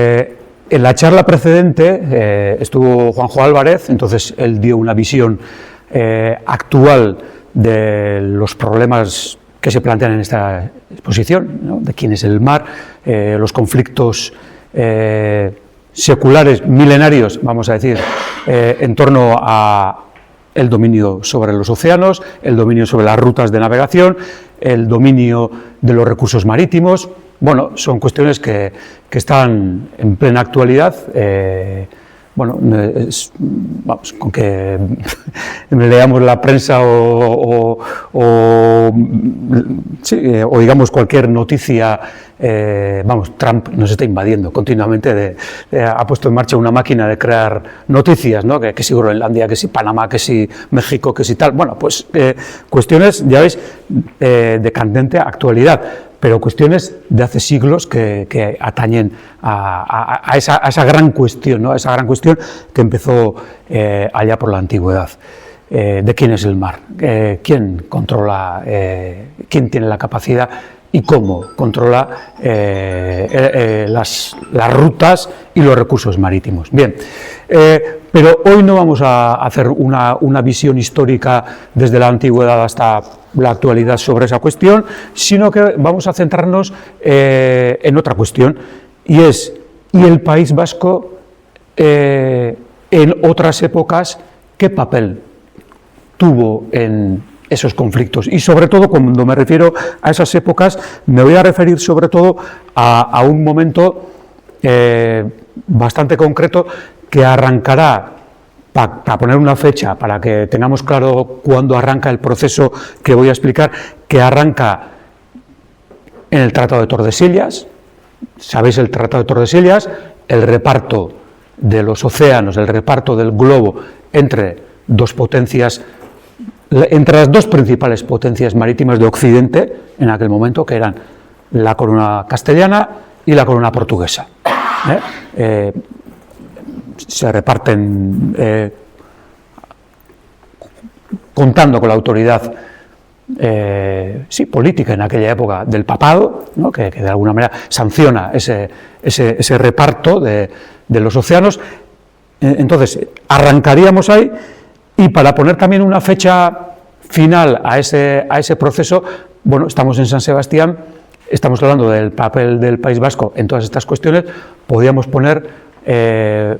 En la charla precedente estuvo Juanjo Álvarez, entonces él dio una visión actual de los problemas que se plantean en esta exposición, ¿no? De quién es el mar, los conflictos seculares, milenarios, vamos a decir, en torno a el dominio sobre los océanos, el dominio sobre las rutas de navegación, el dominio de los recursos marítimos. Bueno, son cuestiones que están en plena actualidad. Vamos, con que leamos la prensa o digamos cualquier noticia, Trump nos está invadiendo continuamente, ha puesto en marcha una máquina de crear noticias, ¿no? Que si Groenlandia, que si Panamá, que si México, que si tal. Bueno, pues cuestiones, ya veis, de candente actualidad, pero cuestiones de hace siglos que atañen a esa gran cuestión, ¿no? A esa gran cuestión que empezó allá por la antigüedad. ¿De quién es el mar? ¿Quién controla? ¿Quién tiene la capacidad y cómo controla las rutas y los recursos marítimos? Bien, pero hoy no vamos a hacer una visión histórica desde la antigüedad hasta la actualidad sobre esa cuestión, sino que vamos a centrarnos en otra cuestión, y el País Vasco en otras épocas, ¿qué papel tuvo en esos conflictos? Y sobre todo, cuando me refiero a esas épocas, me voy a referir sobre todo a un momento bastante concreto que arrancará, para poner una fecha, para que tengamos claro cuándo arranca el proceso que voy a explicar, que arranca en el Tratado de Tordesillas. Sabéis el Tratado de Tordesillas, el reparto de los océanos, el reparto del globo entre dos potencias, entre las dos principales potencias marítimas de Occidente en aquel momento, que eran la corona castellana y la corona portuguesa. Se reparten contando con la autoridad política en aquella época del papado, ¿no? que de alguna manera sanciona ese reparto de los océanos. Entonces, arrancaríamos ahí, y para poner también una fecha final a ese proceso, bueno, estamos en San Sebastián, estamos hablando del papel del País Vasco en todas estas cuestiones, podríamos poner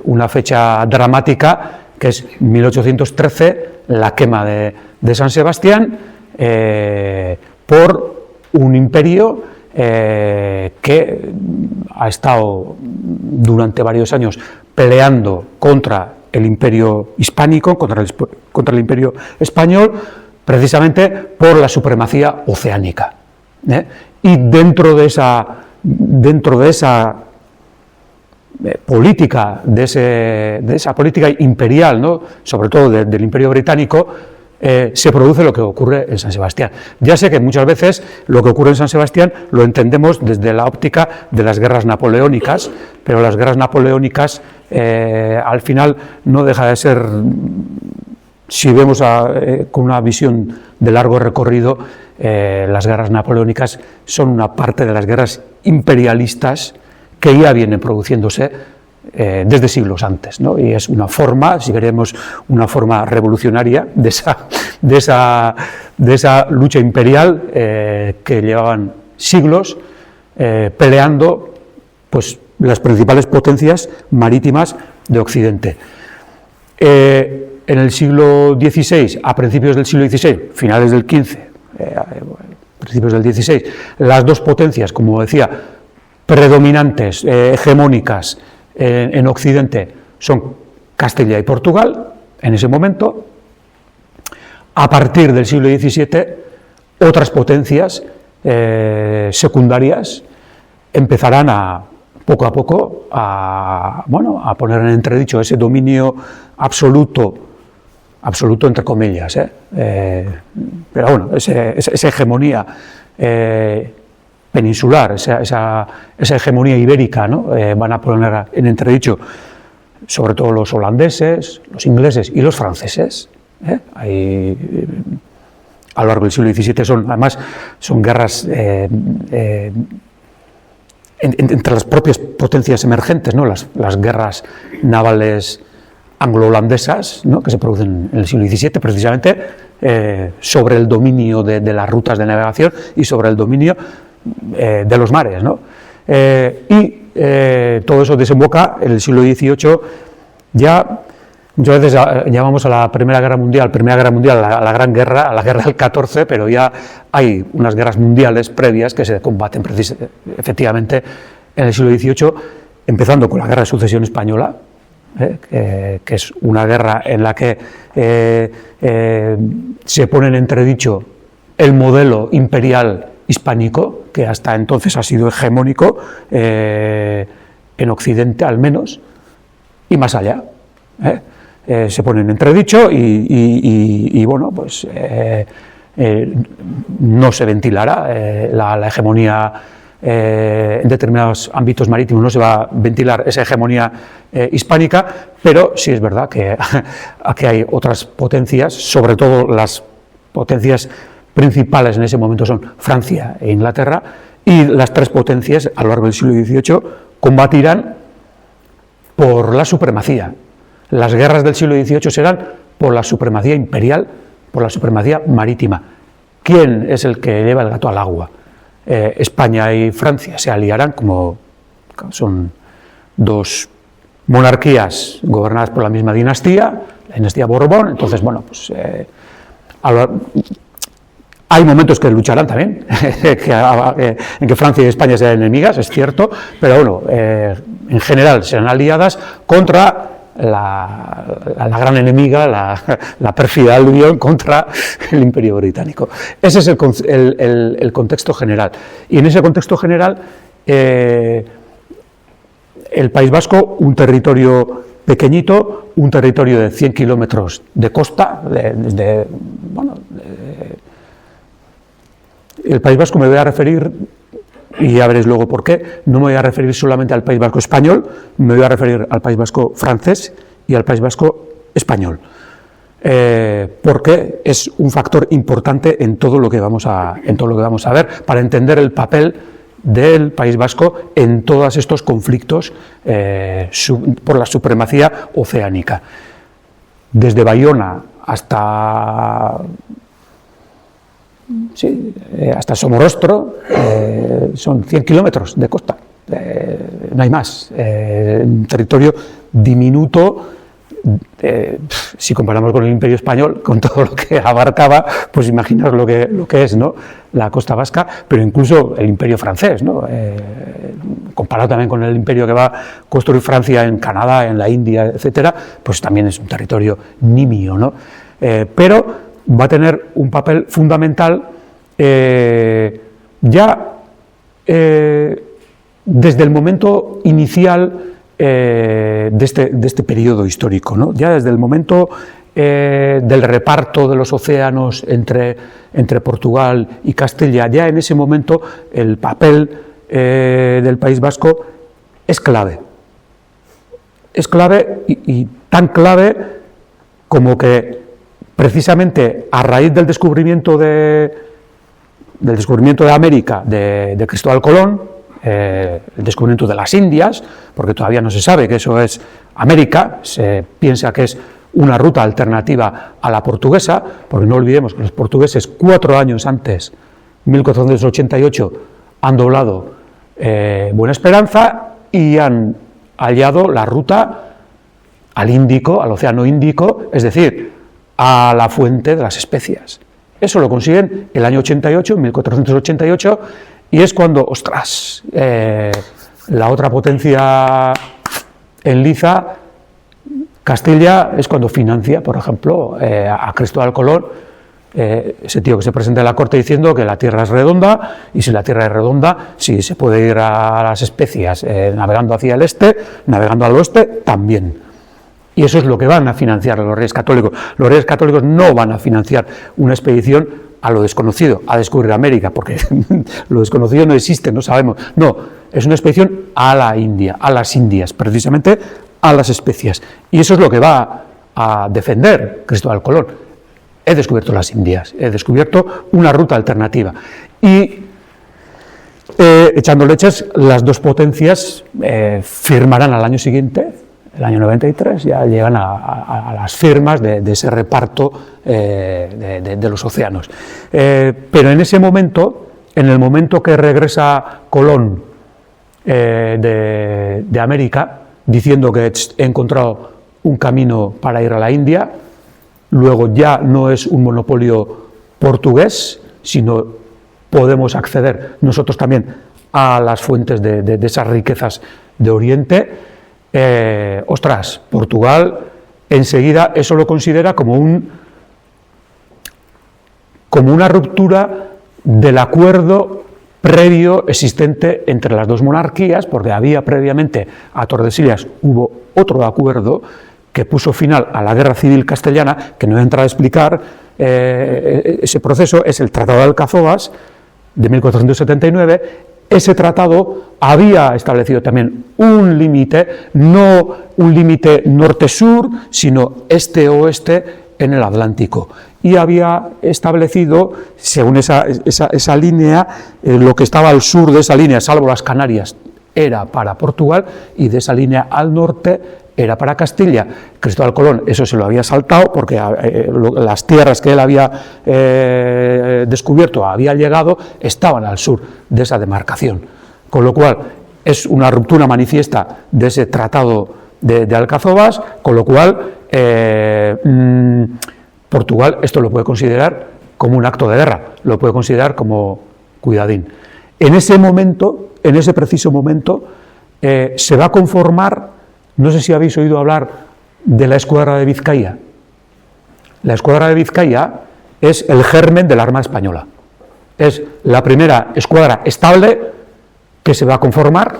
una fecha dramática, que es 1813, la quema de San Sebastián por un imperio que ha estado durante varios años peleando contra el imperio hispánico, contra el imperio español, precisamente por la supremacía oceánica. Y dentro de esa política, de esa política imperial, ¿no? Sobre todo del Imperio Británico, se produce lo que ocurre en San Sebastián. Ya sé que muchas veces lo que ocurre en San Sebastián lo entendemos desde la óptica de las guerras napoleónicas, pero las guerras napoleónicas al final no deja de ser, si vemos con una visión de largo recorrido, las guerras napoleónicas son una parte de las guerras imperialistas que ya vienen produciéndose desde siglos antes, ¿no? Y es una forma, si queremos, una forma revolucionaria de esa lucha imperial que llevaban siglos peleando, pues, las principales potencias marítimas de Occidente. En el siglo XVI, a principios del siglo XVI, finales del XV, principios del XVI, las dos potencias, como decía, predominantes, hegemónicas en Occidente, son Castilla y Portugal, en ese momento. A partir del siglo XVII, otras potencias secundarias empezarán poco a poco a poner en entredicho ese dominio absoluto entre comillas, pero bueno, esa hegemonía peninsular, esa hegemonía ibérica, ¿no? Van a poner en entredicho sobre todo los holandeses, los ingleses y los franceses. Ahí, a lo largo del siglo XVII son guerras entre las propias potencias emergentes, ¿no? Las guerras navales anglo-holandesas, ¿no? Que se producen en el siglo XVII, precisamente sobre el dominio de las rutas de navegación y sobre el dominio de los mares, ¿no? Todo eso desemboca en el siglo XVIII. Ya muchas veces llamamos a la Primera Guerra Mundial, a la Gran Guerra, a la Guerra del 14, pero ya hay unas guerras mundiales previas que se combaten efectivamente en el siglo XVIII, empezando con la Guerra de Sucesión Española, que es una guerra en la que se pone en entredicho el modelo imperial hispánico, que hasta entonces ha sido hegemónico en Occidente al menos, y más allá. Se pone en entredicho y bueno, pues no se ventilará la hegemonía en determinados ámbitos marítimos, no se va a ventilar esa hegemonía hispánica, pero sí es verdad que aquí hay otras potencias, sobre todo las potencias principales en ese momento son Francia e Inglaterra, y las tres potencias a lo largo del siglo XVIII combatirán por la supremacía. Las guerras del siglo XVIII serán por la supremacía imperial, por la supremacía marítima. ¿Quién es el que lleva el gato al agua? España y Francia se aliarán, como son dos monarquías gobernadas por la misma dinastía, la dinastía Borbón. Entonces, bueno, pues hay momentos que lucharán también, en que Francia y España sean enemigas, es cierto, pero bueno, en general serán aliadas contra la gran enemiga, la pérfida Albión, contra el Imperio Británico. Ese es el contexto general. Y en ese contexto general, el País Vasco, un territorio pequeñito, un territorio de 100 kilómetros de costa, el País Vasco me voy a referir, y ya veréis luego por qué, no me voy a referir solamente al País Vasco español, me voy a referir al País Vasco francés y al País Vasco español, porque es un factor importante en todo lo que vamos a ver, para entender el papel del País Vasco en todos estos conflictos por la supremacía oceánica. Desde Bayona hasta Somorrostro son 100 kilómetros de costa, no hay más, un territorio diminuto. Si comparamos con el Imperio Español, con todo lo que abarcaba, pues imaginaos lo que es, ¿no?, la costa vasca, pero incluso el Imperio francés, ¿no?, comparado también con el imperio que va a construir Francia en Canadá, en la India, etcétera, pues también es un territorio nimio, ¿no? Pero va a tener un papel fundamental desde el momento inicial de este periodo histórico, ¿no? Ya desde el momento del reparto de los océanos entre Portugal y Castilla, ya en ese momento el papel del País Vasco es clave. Es clave y tan clave como que precisamente a raíz del descubrimiento de América de Cristóbal Colón, el descubrimiento de las Indias, porque todavía no se sabe que eso es América, se piensa que es una ruta alternativa a la portuguesa, porque no olvidemos que los portugueses 4 años antes, 1488, han doblado Buena Esperanza y han hallado la ruta al Índico, al Océano Índico, es decir, a la fuente de las especias. Eso lo consiguen el año 88, 1488, y es cuando, ostras, la otra potencia enliza, Castilla, es cuando financia, por ejemplo, a Cristóbal Colón, ese tío que se presenta en la corte diciendo que la Tierra es redonda, y si la Tierra es redonda, si se puede ir a las especias navegando hacia el este, navegando al oeste, también. Y eso es lo que van a financiar los Reyes Católicos. Los Reyes Católicos no van a financiar una expedición a lo desconocido, a descubrir América, porque lo desconocido no existe, no sabemos. No, es una expedición a la India, a las Indias, precisamente a las especias. Y eso es lo que va a defender Cristóbal Colón. He descubierto las Indias, he descubierto una ruta alternativa. Y echando leches, las dos potencias firmarán al año siguiente, el año 93, ya llegan a las firmas de ese reparto de los océanos. Pero en ese momento, en el momento que regresa Colón de América, diciendo que he encontrado un camino para ir a la India, luego ya no es un monopolio portugués, sino podemos acceder nosotros también a las fuentes de esas riquezas de Oriente. Ostras, Portugal enseguida eso lo considera como una ruptura del acuerdo previo existente entre las dos monarquías, porque había previamente a Tordesillas hubo otro acuerdo que puso final a la Guerra Civil Castellana, que no voy a entrar a explicar. Ese proceso es el Tratado de Alcazobas de 1479. Ese tratado había establecido también un límite, no un límite norte-sur, sino este-oeste en el Atlántico. Y había establecido, según esa línea, lo que estaba al sur de esa línea, salvo las Canarias, era para Portugal, y de esa línea al norte era para Castilla. Cristóbal Colón eso se lo había saltado porque las tierras que él había descubierto, había llegado, estaban al sur de esa demarcación. Con lo cual es una ruptura manifiesta de ese tratado de Alcazobas, con lo cual Portugal esto lo puede considerar como un acto de guerra, lo puede considerar como cuidadín. En ese momento, en ese preciso momento, se va a conformar. No sé si habéis oído hablar de la Escuadra de Vizcaya. La Escuadra de Vizcaya es el germen de la Armada Española. Es la primera escuadra estable que se va a conformar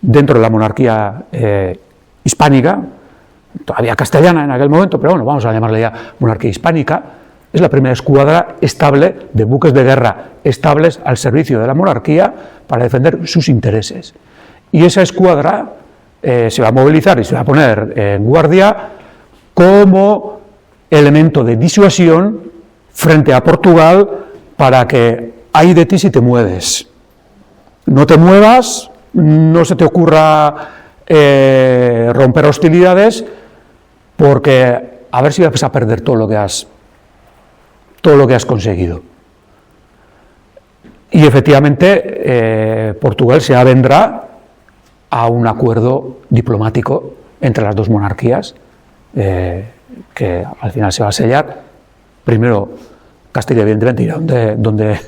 dentro de la monarquía hispánica, todavía castellana en aquel momento, pero bueno, vamos a llamarle ya monarquía hispánica. Es la primera escuadra estable de buques de guerra estables al servicio de la monarquía para defender sus intereses. Y esa escuadra se va a movilizar y se va a poner en guardia como elemento de disuasión frente a Portugal para que ay de ti si te mueves. No te muevas, no se te ocurra romper hostilidades, porque a ver si vas a perder todo lo que has conseguido. Y efectivamente Portugal se avendrá a un acuerdo diplomático entre las dos monarquías, que al final se va a sellar. Primero Castilla, evidentemente, irá donde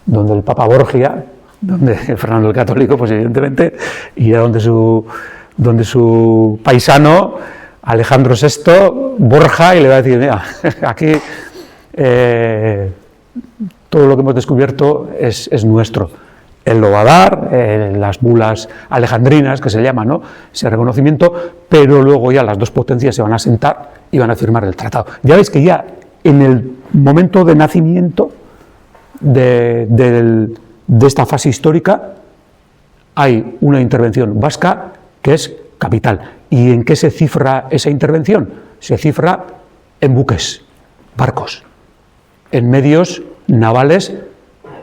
el Papa Borgia, donde Fernando el Católico, pues evidentemente, irá donde su paisano Alejandro VI, Borja, y le va a decir: mira, aquí todo lo que hemos descubierto es nuestro. Él lo va a dar, las bulas alejandrinas, que se llama, ¿no?, ese reconocimiento, pero luego ya las dos potencias se van a sentar y van a firmar el tratado. Ya veis que ya en el momento de nacimiento de esta fase histórica hay una intervención vasca que es capital. ¿Y en qué se cifra esa intervención? Se cifra en buques, barcos, en medios navales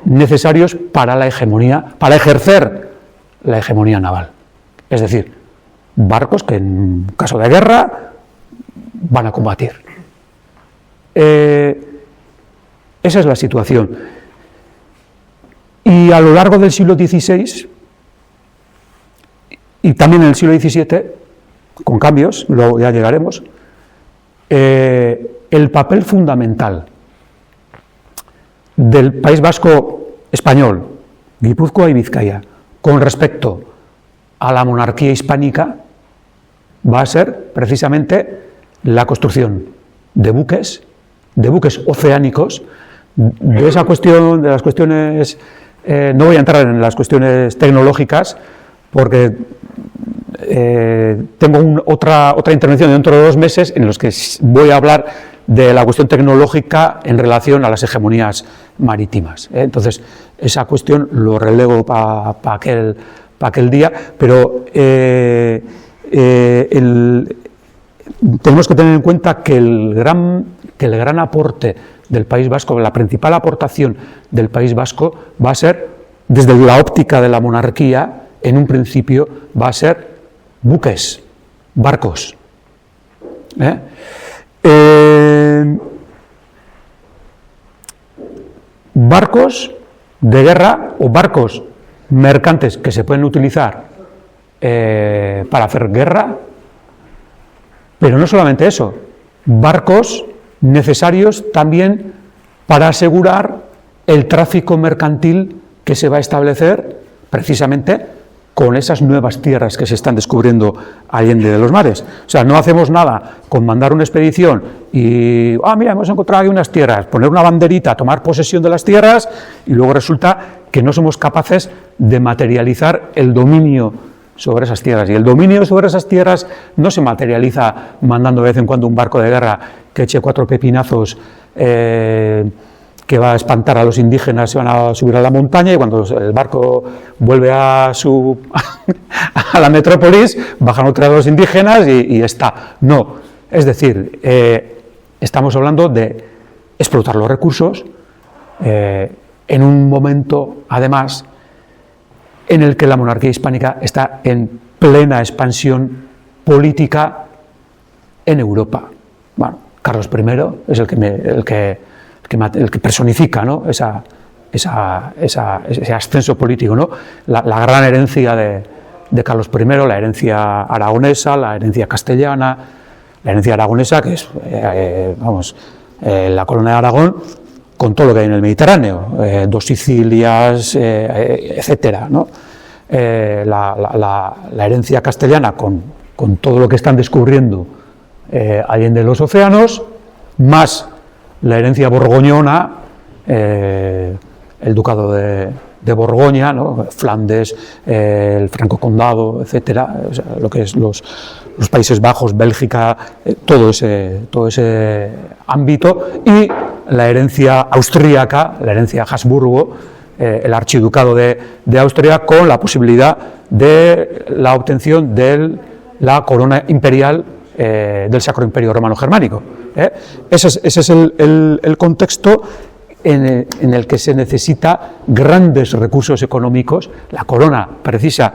necesarios para la hegemonía, para ejercer la hegemonía naval. Es decir, barcos que en caso de guerra van a combatir. Esa es la situación. Y a lo largo del siglo XVI y también en el siglo XVII, con cambios, luego ya llegaremos, el papel fundamental del País Vasco español, Guipúzcoa y Vizcaya, con respecto a la monarquía hispánica, va a ser precisamente la construcción de buques oceánicos. De esa cuestión, de las cuestiones, no voy a entrar en las cuestiones tecnológicas, porque tengo otra intervención dentro de 2 meses en los que voy a hablar de la cuestión tecnológica en relación a las hegemonías marítimas. Entonces, esa cuestión lo relego para aquel día, pero tenemos que tener en cuenta que el gran aporte del País Vasco, la principal aportación del País Vasco, va a ser desde la óptica de la monarquía, en un principio va a ser buques, barcos. Barcos de guerra o barcos mercantes que se pueden utilizar para hacer guerra, pero no solamente eso, barcos necesarios también para asegurar el tráfico mercantil que se va a establecer precisamente con esas nuevas tierras que se están descubriendo allende de los mares. O sea, no hacemos nada con mandar una expedición y, mira, hemos encontrado aquí unas tierras, poner una banderita, tomar posesión de las tierras, y luego resulta que no somos capaces de materializar el dominio sobre esas tierras. Y el dominio sobre esas tierras no se materializa mandando de vez en cuando un barco de guerra que eche 4 pepinazos que va a espantar a los indígenas, se van a subir a la montaña, y cuando el barco vuelve a la metrópolis, bajan otra vez los indígenas y está. No, es decir, estamos hablando de explotar los recursos en un momento, además, en el que la monarquía hispánica está en plena expansión política en Europa. Bueno, Carlos I es el que personifica, ¿no?, ese ascenso político, ¿no? La gran herencia de Carlos I, la herencia aragonesa, la herencia castellana, la herencia aragonesa, que es, la corona de Aragón, con todo lo que hay en el Mediterráneo, 2 Sicilias, etcétera, ¿no? La herencia castellana con todo lo que están descubriendo allende los océanos, más la herencia borgoñona, el ducado de Borgoña, ¿no?, Flandes, el Franco Condado, etcétera, o sea, lo que es los Países Bajos, Bélgica, todo ese ámbito, y la herencia austríaca, la herencia Habsburgo, el archiducado de Austria, con la posibilidad de la obtención de la corona imperial del Sacro Imperio Romano Germánico. Ese es el contexto en el que se necesita grandes recursos económicos. La corona precisa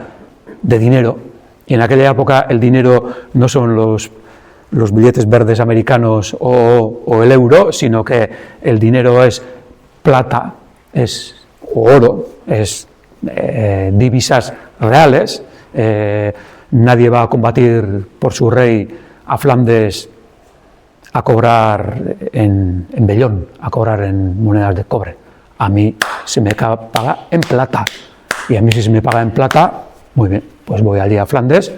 de dinero, y en aquella época el dinero no son los billetes verdes americanos o el euro, sino que el dinero es plata, es oro, es divisas reales. Nadie va a combatir por su rey a Flandes a cobrar en vellón, a cobrar en monedas de cobre. A mí se me paga en plata, y a mí si se me paga en plata, muy bien, pues voy allí a Flandes,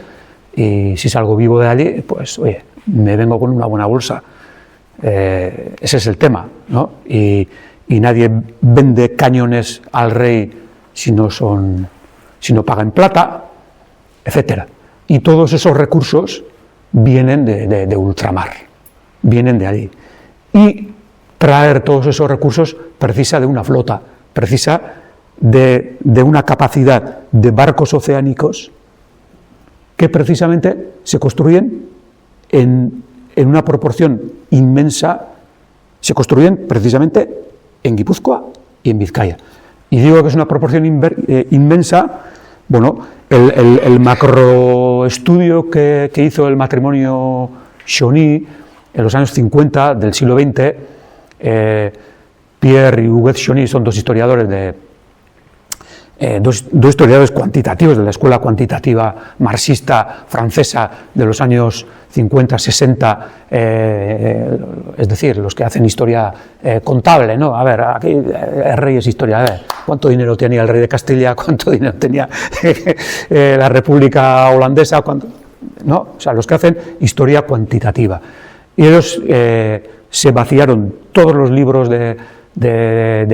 y si salgo vivo de allí, pues oye, me vengo con una buena bolsa. Ese es el tema, ¿no? Y nadie vende cañones al rey si no paga en plata, etcétera. Y todos esos recursos vienen de ultramar, vienen de allí. Y traer todos esos recursos precisa de una flota, precisa de una capacidad de barcos oceánicos que precisamente se construyen en una proporción inmensa, se construyen precisamente en Guipúzcoa y en Vizcaya. Y digo que es una proporción inmensa. Bueno, el macroestudio que hizo el matrimonio Chauny en los años 50 del siglo XX, Pierre y Huguet Chauny son dos historiadores dos historiadores cuantitativos de la escuela cuantitativa marxista francesa de los años 50, 60, es decir, los que hacen historia contable, ¿no? A ver, aquí el rey es historia, a ver, ¿cuánto dinero tenía el rey de Castilla? ¿Cuánto dinero tenía la República Holandesa? ¿No? O sea, los que hacen historia cuantitativa. Y ellos se vaciaron todos los libros de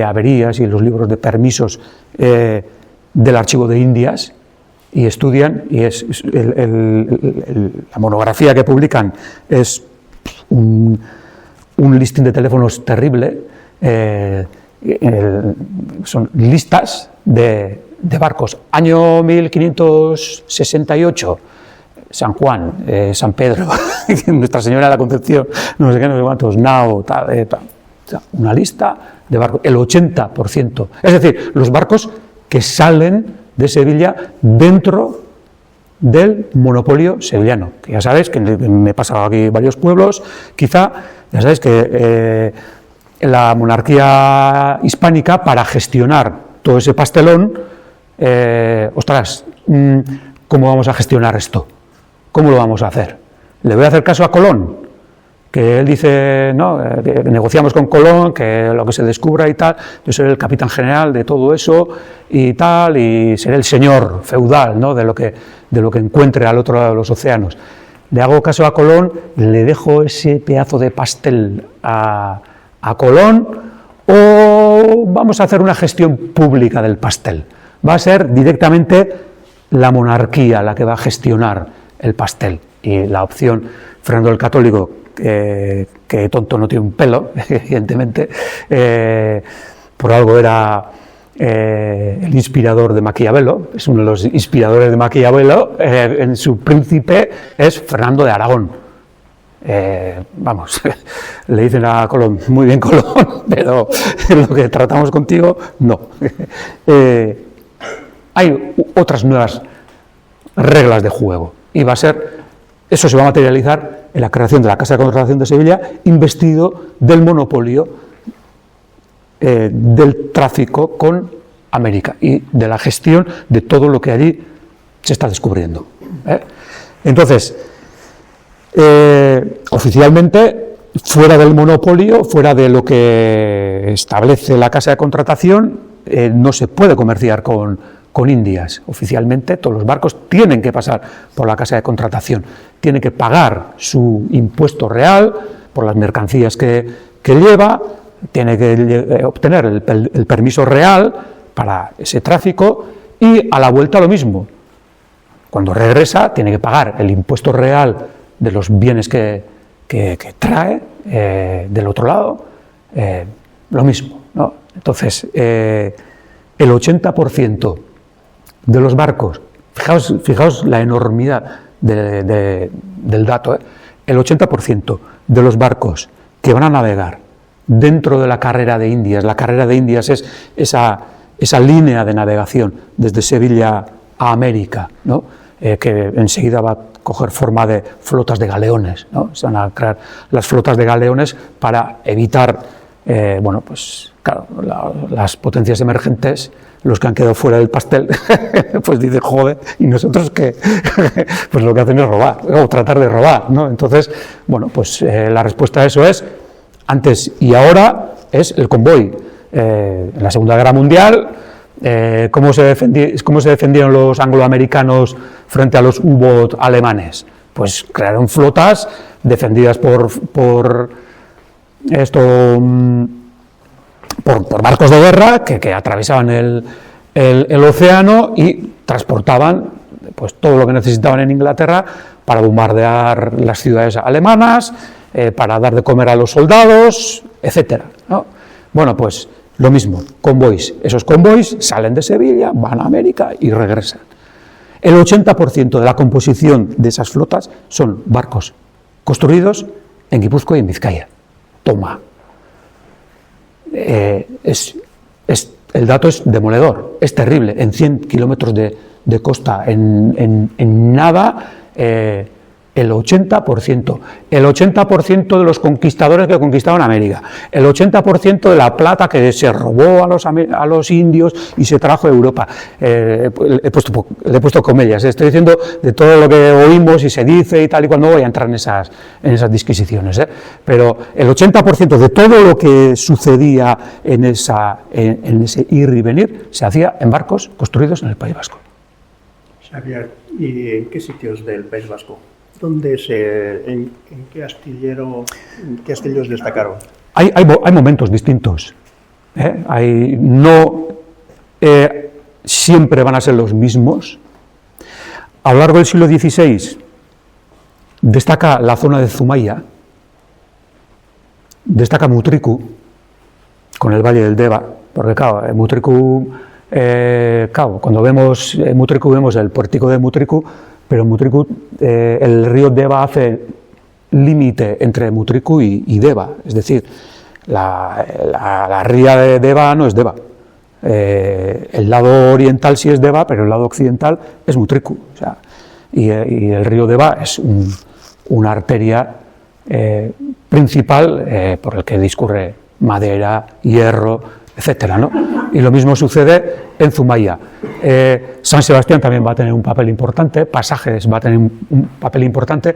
averías y los libros de permisos del Archivo de Indias, y estudian, y la monografía que publican es un listing de teléfonos terrible. Son listas de barcos. Año 1568, San Juan, San Pedro, Nuestra Señora de la Concepción, no sé qué, no sé cuántos, Nao, tal. Una lista de barcos, el 80%. Es decir, los barcos que salen de Sevilla dentro del monopolio sevillano. Que ya sabéis que me he pasado aquí varios pueblos, quizá, ya sabéis que la monarquía hispánica, para gestionar todo ese pastelón, ostras, ¿cómo vamos a gestionar esto? ¿Cómo lo vamos a hacer? ¿Le voy a hacer caso a Colón? Que él dice, no, negociamos con Colón, que lo que se descubra y tal, yo seré el capitán general de todo eso y tal, y seré el señor feudal, ¿no?, de lo que encuentre al otro lado de los océanos. Le hago caso a Colón, le dejo ese pedazo de pastel a Colón, o vamos a hacer una gestión pública del pastel. Va a ser directamente la monarquía la que va a gestionar el pastel. Y la opción, Fernando el Católico, que tonto no tiene un pelo, evidentemente, por algo era el inspirador de Maquiavelo, es uno de los inspiradores de Maquiavelo, en su príncipe es Fernando de Aragón. Vamos, le dicen a Colón, muy bien Colón, pero lo que tratamos contigo, no. Hay otras nuevas reglas de juego, y eso se va a materializar en la creación de la Casa de Contratación de Sevilla, investido del monopolio del tráfico con América y de la gestión de todo lo que allí se está descubriendo. Entonces, oficialmente, fuera del monopolio, fuera de lo que establece la Casa de Contratación, no se puede comerciar con Indias. Oficialmente todos los barcos tienen que pasar por la Casa de Contratación, tienen que pagar su impuesto real por las mercancías que lleva, tiene que obtener el permiso real para ese tráfico, y a la vuelta lo mismo. Cuando regresa tiene que pagar el impuesto real de los bienes que trae del otro lado, lo mismo, ¿no? Entonces, el 80% de los barcos, fijaos la enormidad del dato, el 80% de los barcos que van a navegar dentro de la carrera de Indias, la carrera de Indias es esa línea de navegación desde Sevilla a América, ¿no?, que enseguida va a coger forma de flotas de galeones, ¿no? Se van a crear las flotas de galeones para evitar, bueno, pues claro, las potencias emergentes, los que han quedado fuera del pastel, pues dicen, joder, ¿y nosotros qué? Pues lo que hacen es robar, o tratar de robar, ¿no? Entonces, bueno, pues la respuesta a eso es, antes y ahora, es el convoy. En la Segunda Guerra Mundial, ¿cómo se defendieron los angloamericanos frente a los U-boat alemanes? Pues crearon flotas defendidas por barcos de guerra que atravesaban el océano y transportaban pues todo lo que necesitaban en Inglaterra para bombardear las ciudades alemanas, para dar de comer a los soldados, etcétera, ¿no? Bueno, pues lo mismo, convoys. Esos convoys salen de Sevilla, van a América y regresan. El 80% de la composición de esas flotas son barcos construidos en Guipúzcoa y en Vizcaya. Toma. El dato es demoledor, es terrible. En 100 kilómetros de costa, en nada, el 80% de los conquistadores que conquistaron América, el 80% de la plata que se robó a los indios y se trajo a Europa. Le he puesto comillas, estoy diciendo de todo lo que oímos y se dice y tal y cual, no voy a entrar en esas disquisiciones, pero el 80% de todo lo que sucedía en ese ir y venir se hacía en barcos construidos en el País Vasco. Xavier, ¿y en qué sitios del País Vasco? ¿En qué astilleros destacaron? Hay momentos distintos. No siempre van a ser los mismos. A lo largo del siglo XVI destaca la zona de Zumaya, destaca Mutriku, con el Valle del Deva, porque claro, Mutriku, cuando vemos Mutriku vemos el puertico de Mutriku, pero Mutriku, el río Deva hace límite entre Mutriku y Deva, es decir, la ría de Deva no es Deva, El lado oriental sí es Deva, pero el lado occidental es Mutriku. O sea, y el río Deva es una arteria principal por el que discurre madera, hierro, etcétera, ¿no? Y lo mismo sucede en Zumaya. San Sebastián también va a tener un papel importante, Pasajes va a tener un papel importante,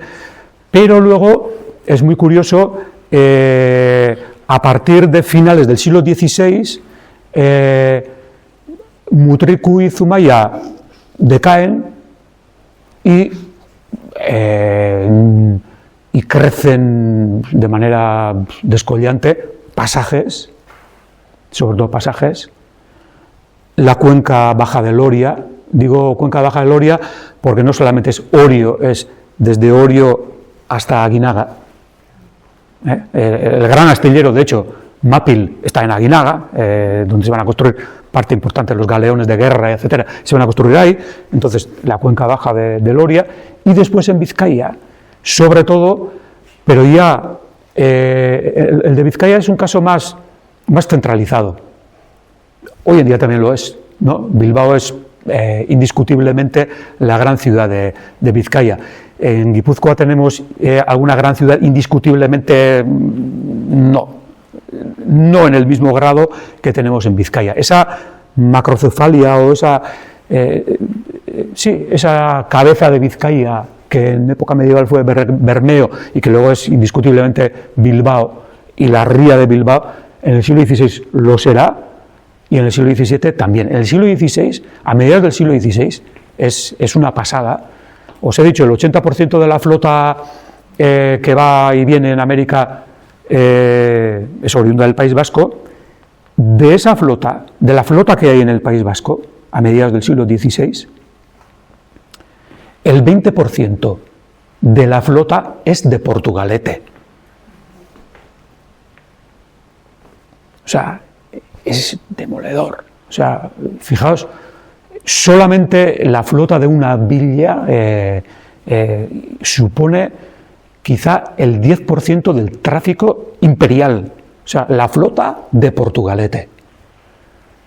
pero luego es muy curioso, a partir de finales del siglo XVI, Mutriku y Zumaya decaen y crecen de manera descollante Pasajes, sobre todo Pasajes, la cuenca baja del Oria. Digo cuenca baja del Oria porque no solamente es Orio, es desde Orio hasta Aguinaga. El gran astillero, de hecho, Mapil, está en Aguinaga, donde se van a construir parte importante de los galeones de guerra, etcétera, se van a construir ahí. Entonces, la cuenca baja del Oria, y después en Vizcaya, sobre todo, pero ya el de Vizcaya es un caso más centralizado. Hoy en día también lo es, ¿no? Bilbao es indiscutiblemente la gran ciudad de Vizcaya. En Guipúzcoa tenemos alguna gran ciudad, indiscutiblemente no en el mismo grado que tenemos en Vizcaya. Esa macrocefalia o esa cabeza de Vizcaya, que en época medieval fue Bermeo y que luego es indiscutiblemente Bilbao y la ría de Bilbao, en el siglo XVI lo será, y en el siglo XVII también. En el siglo XVI, a mediados del siglo XVI, es una pasada. Os he dicho, el 80% de la flota que va y viene en América es oriunda del País Vasco. De esa flota, de la flota que hay en el País Vasco, a mediados del siglo XVI, el 20% de la flota es de Portugalete. O sea, es demoledor. O sea, fijaos, solamente la flota de una villa supone quizá el 10% del tráfico imperial. O sea, la flota de Portugalete.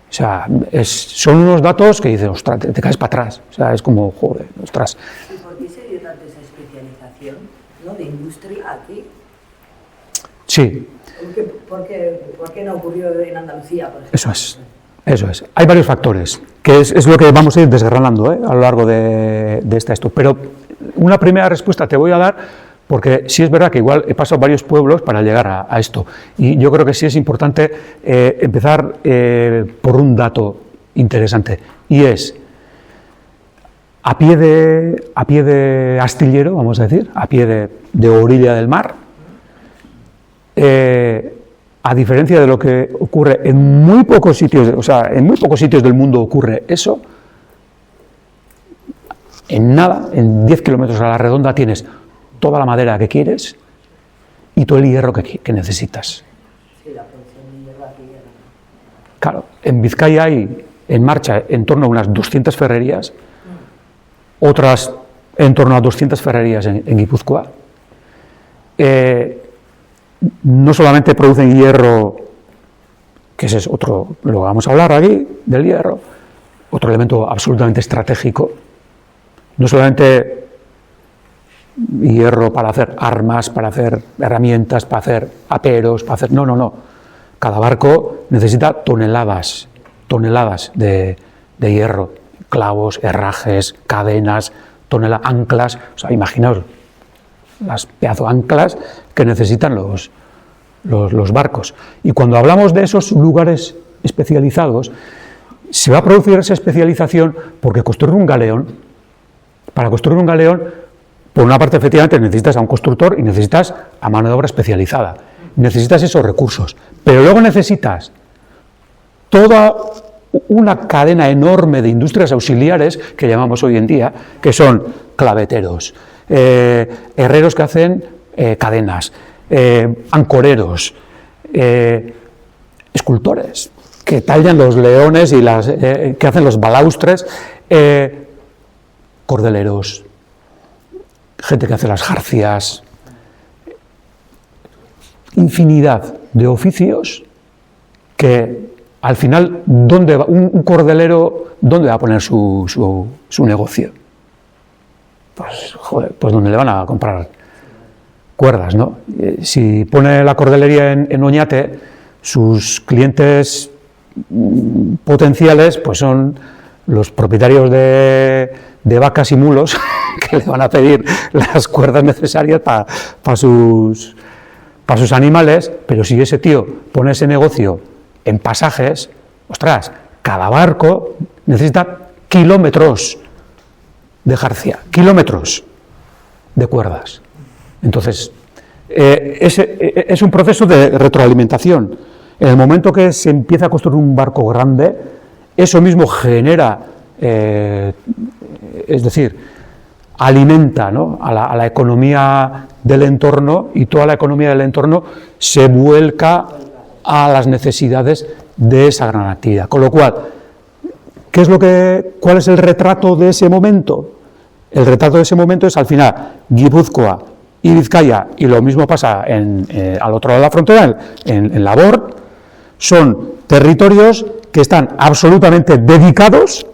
O sea, son unos datos que dices, ostras, te caes para atrás. O sea, es como, joder, ostras. ¿Y por qué se dio tanto esa especialización, ¿no?, de industria aquí? Sí. ¿Por qué no ocurrió en Andalucía, por ejemplo? Eso es. Hay varios factores, que es lo que vamos a ir desgranando a lo largo de esto. Pero una primera respuesta te voy a dar, porque sí es verdad que igual he pasado varios pueblos para llegar a esto. Y yo creo que sí es importante empezar por un dato interesante, y es, a pie de astillero, vamos a decir, a pie de orilla del mar, a diferencia de lo que ocurre en muy pocos sitios, o sea, en muy pocos sitios del mundo ocurre eso, en nada, en 10 kilómetros a la redonda tienes toda la madera que quieres y todo el hierro que necesitas. Sí, la producción de hierro aquí era... Claro, en Vizcaya hay en marcha en torno a unas 200 ferrerías, otras en torno a 200 ferrerías en Guipúzcoa. No solamente producen hierro, que ese es otro, lo vamos a hablar aquí, del hierro, otro elemento absolutamente estratégico, no solamente hierro para hacer armas, para hacer herramientas, para hacer aperos, para hacer... No. Cada barco necesita toneladas de hierro, clavos, herrajes, cadenas, anclas, o sea, imaginaos las pedazo anclas que necesitan los barcos. Y cuando hablamos de esos lugares especializados, se va a producir esa especialización porque para construir un galeón, por una parte efectivamente necesitas a un constructor y necesitas a mano de obra especializada, necesitas esos recursos, pero luego necesitas toda una cadena enorme de industrias auxiliares que llamamos hoy en día, que son claveteros, herreros que hacen cadenas, ancoreros, escultores que tallan los leones y que hacen los balaustres, cordeleros, gente que hace las jarcias, infinidad de oficios que al final, ¿dónde va, un cordelero, ¿dónde va a poner su negocio? Pues, joder, pues donde le van a comprar cuerdas, ¿no? Si pone la cordelería en Oñate, sus clientes potenciales pues son los propietarios de vacas y mulos que le van a pedir las cuerdas necesarias para sus animales, pero si ese tío pone ese negocio en pasajes, ostras, cada barco necesita kilómetros de jarcia, kilómetros de cuerdas. Entonces, es un proceso de retroalimentación. En el momento que se empieza a construir un barco grande, eso mismo genera, es decir, alimenta, ¿no?, a la economía del entorno, y toda la economía del entorno se vuelca a las necesidades de esa gran actividad. Con lo cual, ¿cuál es el retrato de ese momento? El retrato de ese momento es, al final, Guipúzcoa y Vizcaya, y lo mismo pasa al otro lado de la frontera, en Labor, son territorios que están absolutamente dedicados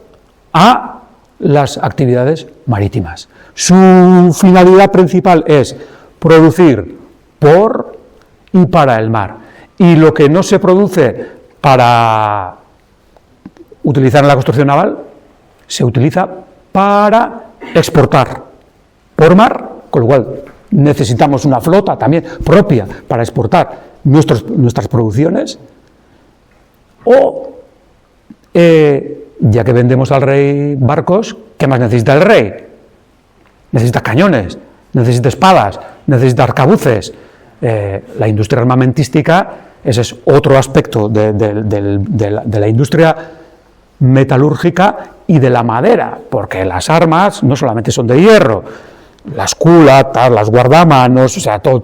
a las actividades marítimas. Su finalidad principal es producir por y para el mar. Y lo que no se produce para utilizar en la construcción naval, se utiliza para exportar por mar, con lo cual necesitamos una flota también propia para exportar nuestras producciones, o, ya que vendemos al rey barcos, ¿qué más necesita el rey? Necesita cañones, necesita espadas, necesita arcabuces. La industria armamentística, ese es otro aspecto de la industria metalúrgica y de la madera, porque las armas no solamente son de hierro, las culatas, las guardamanos, o sea, todo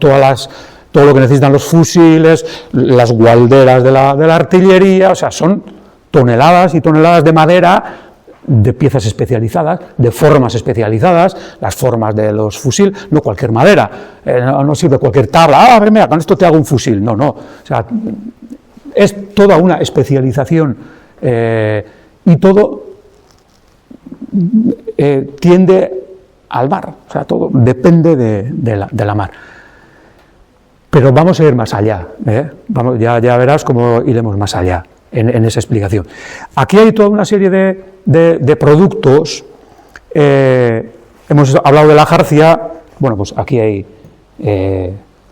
lo que necesitan los fusiles, las gualderas de la artillería, o sea, son toneladas y toneladas de madera, de piezas especializadas, de formas especializadas, las formas de los fusiles, no cualquier madera, no sirve cualquier tabla, mira, con esto te hago un fusil, no, o sea, es toda una especialización, y todo tiende al mar, o sea, todo depende de la mar. Pero vamos a ir más allá, ya verás cómo iremos más allá en esa explicación. Aquí hay toda una serie de productos, hemos hablado de la jarcia, bueno, pues aquí hay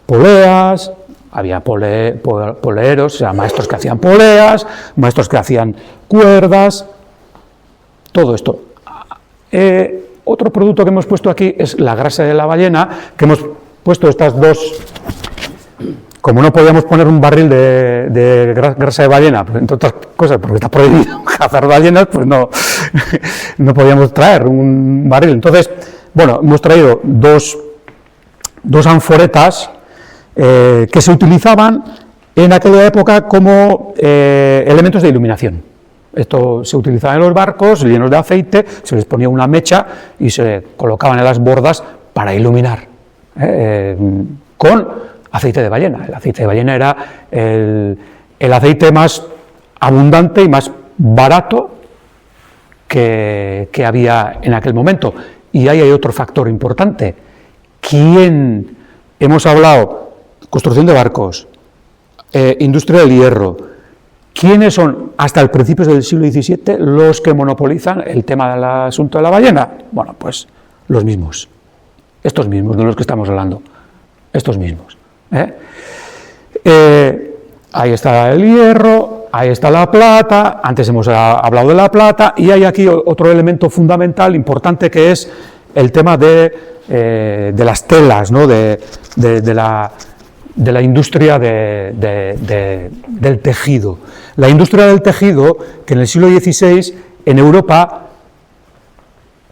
poleas, había poleeros, o sea, maestros que hacían poleas, maestros que hacían cuerdas, todo esto. Otro producto que hemos puesto aquí es la grasa de la ballena, que hemos puesto estas dos. Como no podíamos poner un barril de grasa de ballena, pues, entre otras cosas, porque está prohibido cazar ballenas, pues no podíamos traer un barril. Entonces, bueno, hemos traído dos anforetas que se utilizaban en aquella época como elementos de iluminación. Esto se utilizaba en los barcos llenos de aceite, se les ponía una mecha y se colocaban en las bordas para iluminar, con aceite de ballena. El aceite de ballena era el aceite más abundante y más barato que había en aquel momento. Y ahí hay otro factor importante. Hemos hablado, construcción de barcos, industria del hierro. ¿Quiénes son, hasta el principio del siglo XVII, los que monopolizan el tema del asunto de la ballena? Bueno, pues los mismos, estos mismos de los que estamos hablando, estos mismos. Ahí está el hierro, ahí está la plata, antes hemos hablado de la plata, y hay aquí otro elemento fundamental, importante, que es el tema de las telas, ¿no?, de la industria del tejido. La industria del tejido, que en el siglo XVI, en Europa,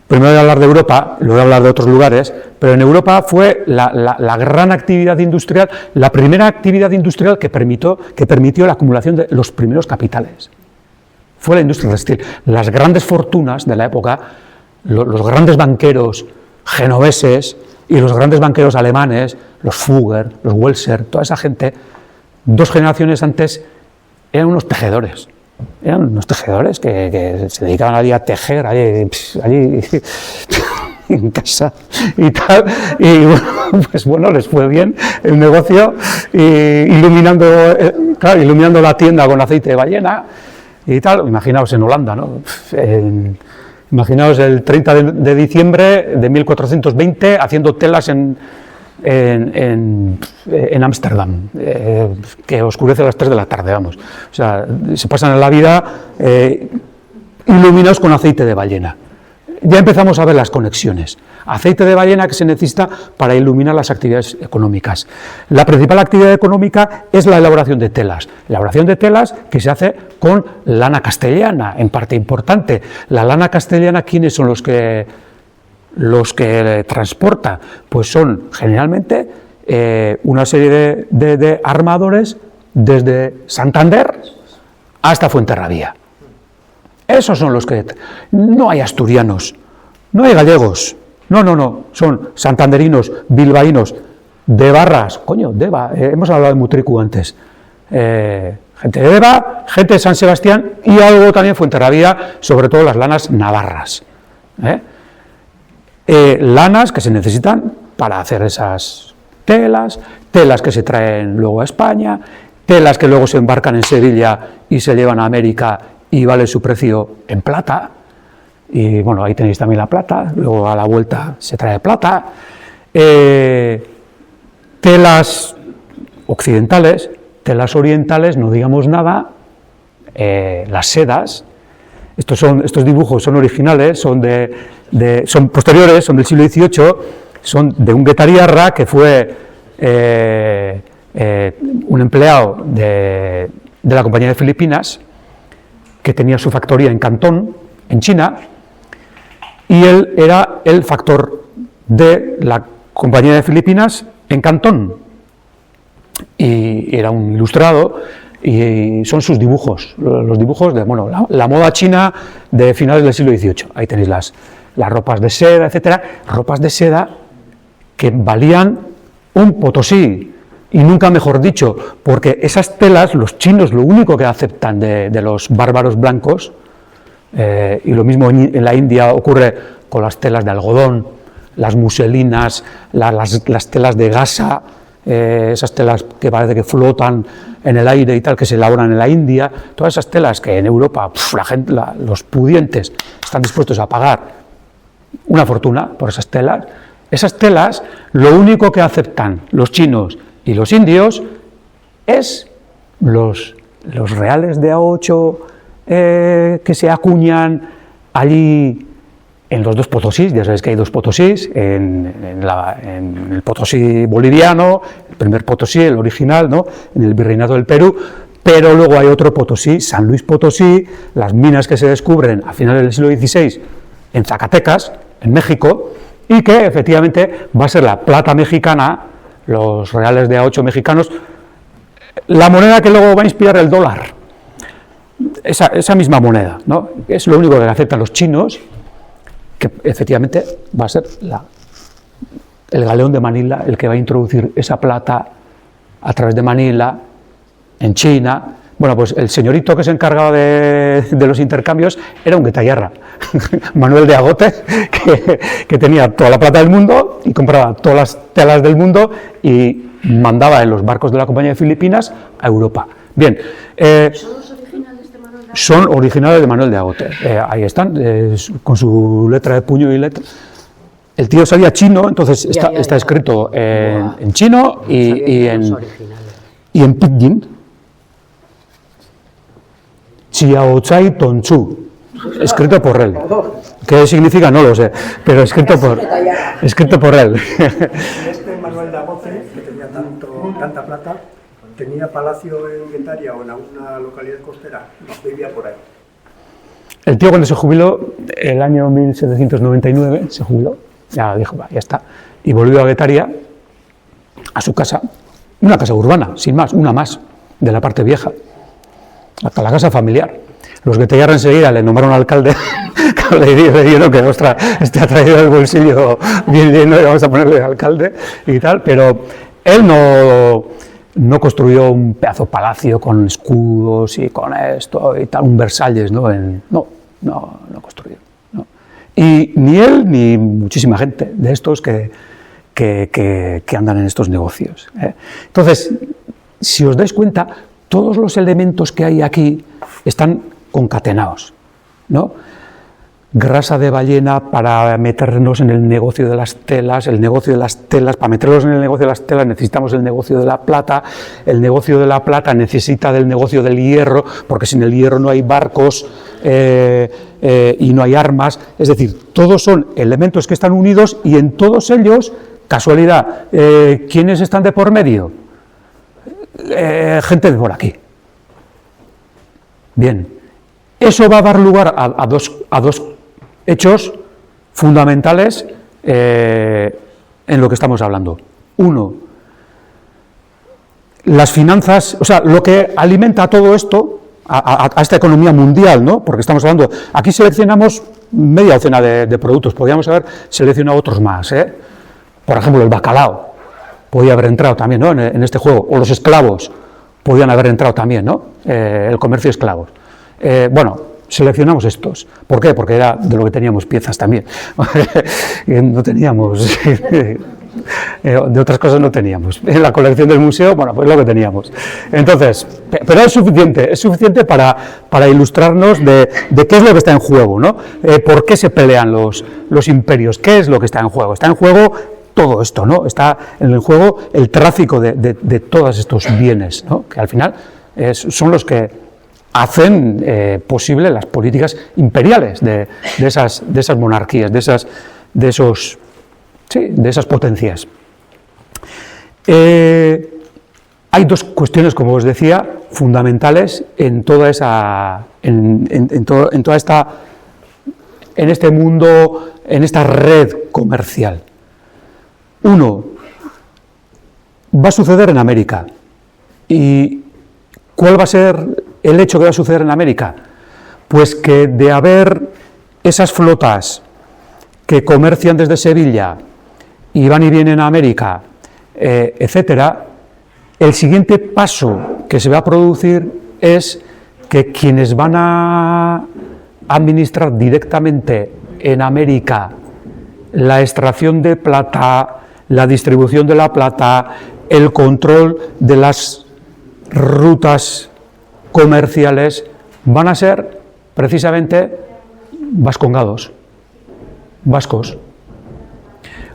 primero voy a hablar de Europa, luego voy a hablar de otros lugares, pero en Europa fue la gran actividad industrial, la primera actividad industrial que permitió la acumulación de los primeros capitales. Fue la industria textil. Las grandes fortunas de la época, los grandes banqueros genoveses y los grandes banqueros alemanes, los Fugger, los Welser, toda esa gente, 2 generaciones antes eran unos tejedores. eran unos tejedores que se dedicaban allí a tejer, allí en casa y tal, y bueno, pues bueno, les fue bien el negocio, iluminando la tienda con aceite de ballena y tal. Imaginaos en Holanda, ¿no? Imaginaos el 30 de diciembre de 1420 haciendo telas en Ámsterdam, que oscurece a las 3 de la tarde, vamos. O sea, se pasan la vida iluminados con aceite de ballena. Ya empezamos a ver las conexiones. Aceite de ballena que se necesita para iluminar las actividades económicas. La principal actividad económica es la elaboración de telas. Elaboración de telas que se hace con lana castellana, en parte importante. La lana castellana, ¿quiénes son los que transporta? Pues son generalmente una serie de armadores desde Santander hasta Fuenterrabía. Esos son los que... No hay asturianos, no hay gallegos, no, son santanderinos, bilbaínos, de Barras, hemos hablado de Mutricu antes, gente de Deva, gente de San Sebastián y algo también Fuenterrabía, sobre todo las lanas navarras. Lanas que se necesitan para hacer esas telas que se traen luego a España, telas que luego se embarcan en Sevilla y se llevan a América y vale su precio en plata, y bueno, ahí tenéis también la plata, luego a la vuelta se trae plata, telas occidentales, telas orientales, no digamos nada, las sedas, estos dibujos son originales, son posteriores, son del siglo XVIII, son de un guetariarra que fue un empleado de la Compañía de Filipinas, que tenía su factoría en Cantón, en China, y él era el factor de la Compañía de Filipinas en Cantón, y era un ilustrado, y son sus dibujos, los dibujos de la moda china de finales del siglo XVIII. Ahí tenéis las ropas de seda, etcétera, ropas de seda que valían un potosí, y nunca mejor dicho, porque esas telas, los chinos lo único que aceptan de los bárbaros blancos, y lo mismo en la India ocurre con las telas de algodón, las muselinas, las telas de gasa, esas telas que parece que flotan en el aire y tal, que se elaboran en la India, todas esas telas que en Europa la gente, los pudientes están dispuestos a pagar una fortuna por esas telas lo único que aceptan los chinos y los indios es los reales de A8 que se acuñan allí en los dos Potosís. Ya sabéis que hay dos Potosís, en el Potosí boliviano, el primer Potosí, el original, ¿no?, en el Virreinato del Perú, pero luego hay otro Potosí, San Luis Potosí, las minas que se descubren a finales del siglo XVI en Zacatecas, en México, y que efectivamente va a ser la plata mexicana, los reales de A8 mexicanos, la moneda que luego va a inspirar el dólar, esa misma moneda, ¿no?, es lo único que aceptan los chinos, que efectivamente va a ser el galeón de Manila el que va a introducir esa plata a través de Manila, en China. Bueno, pues el señorito que se encargaba de los intercambios era un guetayarra, Manuel de Agote, que tenía toda la plata del mundo y compraba todas las telas del mundo y mandaba en los barcos de la Compañía de Filipinas a Europa. Bien, son originales de Manuel de Agote, ahí están, con su letra de puño y letra. El tío sabía chino, entonces está escrito en chino y en pidgin. Chiaochai Tonchu, escrito por él. ¿Qué significa? No lo sé, pero escrito por él. Este Manuel de Agote, que tenía tanta plata, tenía palacio en Guetaria o en alguna localidad costera, vivía por ahí. El tío, cuando se jubiló, el año 1799, se jubiló, ya dijo, ya está, y volvió a Guetaria, a su casa, una casa urbana, sin más, una más, de la parte vieja, hasta la casa familiar. Los guetellarra enseguida le nombraron alcalde, le dijeron que, ostras, ha traído el bolsillo bien lleno y vamos a ponerle alcalde y tal, pero él no construyó un pedazo palacio con escudos y con esto y tal, un Versalles, ¿no? No construyó. No. Y ni él ni muchísima gente de estos que andan en estos negocios. Entonces, si os dais cuenta, todos los elementos que hay aquí están concatenados, ¿no? Grasa de ballena para meternos en el negocio de las telas, para meternos en el negocio de las telas necesitamos el negocio de la plata necesita del negocio del hierro, porque sin el hierro no hay barcos y no hay armas, es decir, todos son elementos que están unidos y en todos ellos, casualidad, ¿quiénes están de por medio? Gente de por aquí. Bien, eso va a dar lugar a dos hechos fundamentales en lo que estamos hablando. Uno, las finanzas, o sea, lo que alimenta todo esto, a esta economía mundial, ¿no? Porque estamos hablando, aquí seleccionamos media docena de productos, podríamos haber seleccionado otros más, Por ejemplo, el bacalao podía haber entrado también, ¿no? en este juego, o los esclavos podían haber entrado también, ¿no? El comercio de esclavos. Seleccionamos estos. ¿Por qué? Porque era de lo que teníamos piezas también. No teníamos, de otras cosas no teníamos. En la colección del museo, pues lo que teníamos. Entonces, pero es suficiente para ilustrarnos de qué es lo que está en juego, ¿no? ¿Por qué se pelean los imperios? ¿Qué es lo que está en juego? Está en juego todo esto, ¿no? Está en el juego el tráfico de todos estos bienes, ¿no? Que al final son los que hacen posible las políticas imperiales de esas monarquías, de esas potencias. Hay dos cuestiones, como os decía, fundamentales en toda esa, en este mundo, en esta red comercial. Uno, va a suceder en América. ¿Y cuál va a ser el hecho que va a suceder en América? Pues que de haber esas flotas que comercian desde Sevilla y van y vienen a América, etcétera, el siguiente paso que se va a producir es que quienes van a administrar directamente en América la extracción de plata, la distribución de la plata, el control de las rutas comerciales, van a ser precisamente vascongos, vascos.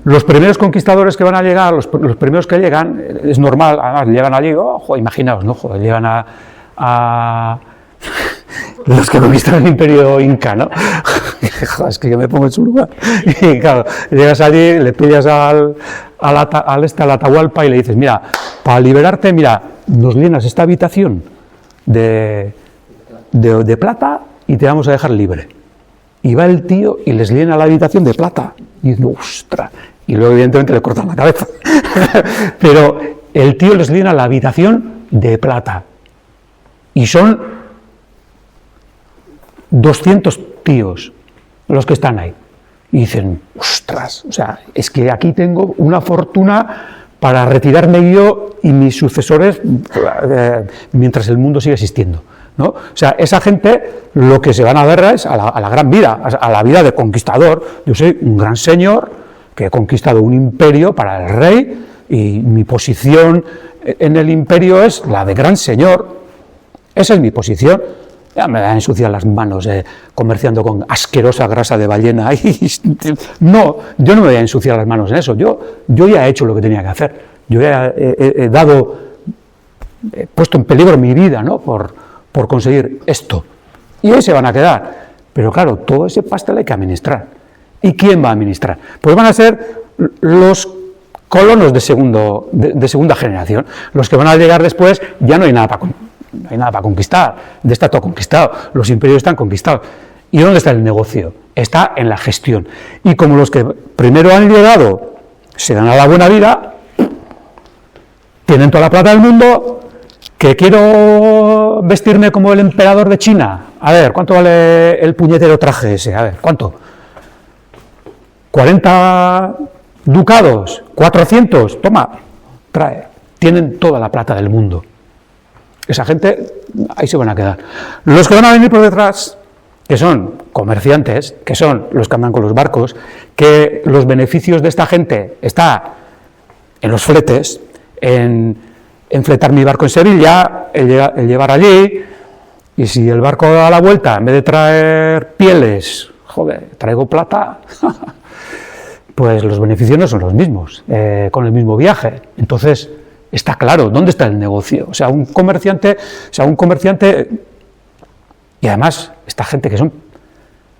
Los primeros conquistadores que van a llegar, los primeros que llegan, es normal, además llegan allí, imaginaos, ¿no? Llegan a los que conquistaron el imperio inca, ¿no? Es que yo me pongo en su lugar. Y claro, llegas allí, le pillas al Atahualpa y le dices, mira, para liberarte, mira, nos llenas esta habitación de plata y te vamos a dejar libre. Y va el tío y les llena la habitación de plata. Y dice, ostras. Y luego evidentemente le cortan la cabeza. Pero el tío les llena la habitación de plata. Y son 200 tíos los que están ahí. Y dicen, ostras, o sea, es que aquí tengo una fortuna para retirarme yo y mis sucesores mientras el mundo siga existiendo, ¿no? O sea, esa gente lo que se van a ver es a la gran vida, a la vida de conquistador. Yo soy un gran señor que he conquistado un imperio para el rey y mi posición en el imperio es la de gran señor. Esa es mi posición. Ya me voy a ensuciar las manos comerciando con asquerosa grasa de ballena. No, yo no me voy a ensuciar las manos en eso. Yo ya he hecho lo que tenía que hacer. Yo ya he puesto en peligro mi vida, ¿no? por conseguir esto. Y ahí se van a quedar. Pero claro, todo ese pastel hay que administrar. ¿Y quién va a administrar? Pues van a ser los colonos de segunda generación. Los que van a llegar después, ya no hay nada para conquistar, está todo conquistado, los imperios están conquistados. ¿Y dónde está el negocio? Está en la gestión. Y como los que primero han llegado se dan a la buena vida, tienen toda la plata del mundo, que quiero vestirme como el emperador de China, a ver, ¿cuánto vale el puñetero traje ese? A ver, ¿cuánto? 40 ducados, 400, toma, trae. tienen toda la plata del mundo. Esa gente, ahí se van a quedar. Los que van a venir por detrás, que son comerciantes, que son los que andan con los barcos, que los beneficios de esta gente está en los fletes, en fletar mi barco en Sevilla, el llevar allí, y si el barco da la vuelta, en vez de traer pieles, joder, traigo plata, pues los beneficios no son los mismos, con el mismo viaje. Entonces, está claro, ¿dónde está el negocio? O sea, un comerciante, y además, esta gente que son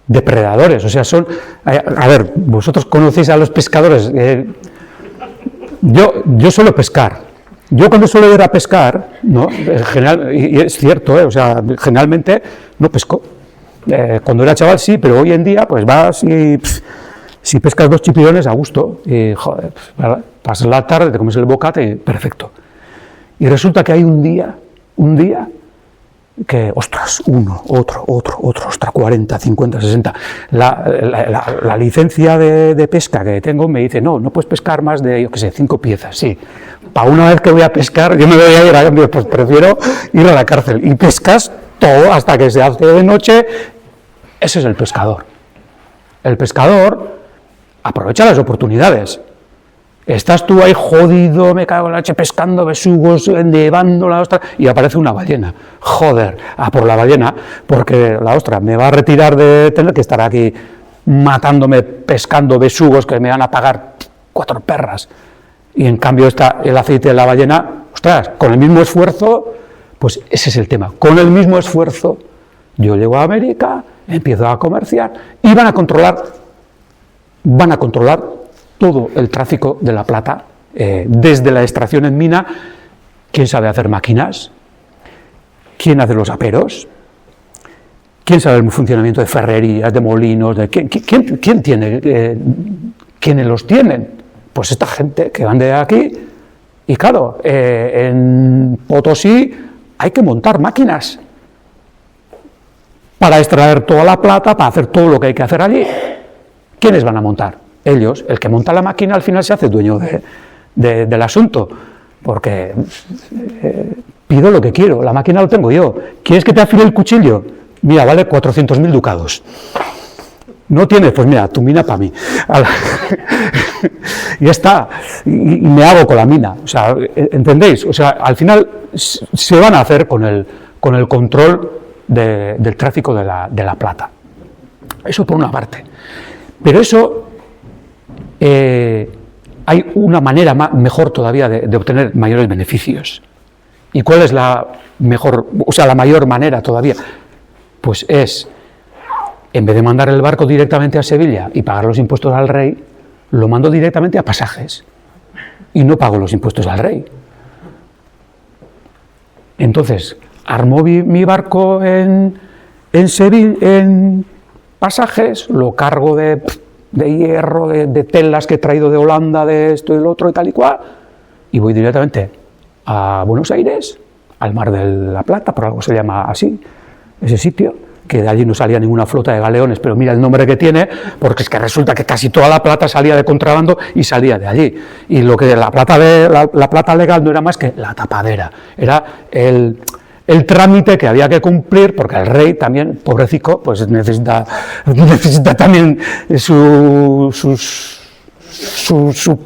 depredadores, o sea, son, a ver, vosotros conocéis a los pescadores, yo suelo pescar. Yo cuando suelo ir a pescar, ¿no? En general, y es cierto, o sea, generalmente no pesco. Cuando era chaval sí, pero hoy en día pues vas y si pescas 2 chipirones a gusto, y joder, pasas la tarde, te comes el bocate y perfecto. Y resulta que hay un día que, ostras, uno, otro, ostras, 40, 50, 60. La licencia de pesca que tengo me dice, no puedes pescar más de, yo qué sé, 5 piezas, sí. Para una vez que voy a pescar, yo me voy a ir a cambio, pues prefiero ir a la cárcel. Y pescas todo hasta que se hace de noche. Ese es el pescador. El pescador aprovecha las oportunidades. Estás tú ahí jodido, me cago en la leche, pescando besugos, nevando la ostra, y aparece una ballena. Joder, a por la ballena, porque la ostra me va a retirar de tener que estar aquí matándome, pescando besugos que me van a pagar 4 perras. Y en cambio está el aceite de la ballena, ostras, con el mismo esfuerzo, pues ese es el tema. Con el mismo esfuerzo, yo llego a América, empiezo a comerciar y van a controlar todo el tráfico de la plata, desde la extracción en mina. ¿Quién sabe hacer máquinas? ¿Quién hace los aperos? ¿Quién sabe el funcionamiento de ferrerías, de molinos? ¿Quién tiene? ¿Quiénes los tienen? Pues esta gente que van de aquí, y claro, en Potosí hay que montar máquinas para extraer toda la plata, para hacer todo lo que hay que hacer allí. ¿Quiénes van a montar? Ellos. El que monta la máquina al final se hace dueño del asunto, porque pido lo que quiero, la máquina lo tengo yo. ¿Quieres que te afile el cuchillo? Mira, vale 400.000 ducados. ¿No tienes? Pues mira, tu mina para mí. Y ya está. Y me hago con la mina. O sea, ¿entendéis? O sea, al final se van a hacer con el control del tráfico de la plata. Eso por una parte. Pero eso, hay una manera mejor todavía de obtener mayores beneficios. ¿Y cuál es la mejor, o sea, la mayor manera todavía? Pues es, en vez de mandar el barco directamente a Sevilla y pagar los impuestos al rey, lo mando directamente a pasajes y no pago los impuestos al rey. Entonces, armo mi barco en Sevilla, en pasajes, lo cargo de hierro, de telas que he traído de Holanda, de esto y lo otro y tal y cual, y voy directamente a Buenos Aires, al Mar de la Plata, por algo se llama así, ese sitio, que de allí no salía ninguna flota de galeones, pero mira el nombre que tiene, porque es que resulta que casi toda la plata salía de contrabando y salía de allí. Y lo que la plata legal no era más que la tapadera, era el trámite que había que cumplir, porque el rey también, pobrecico, pues necesita también su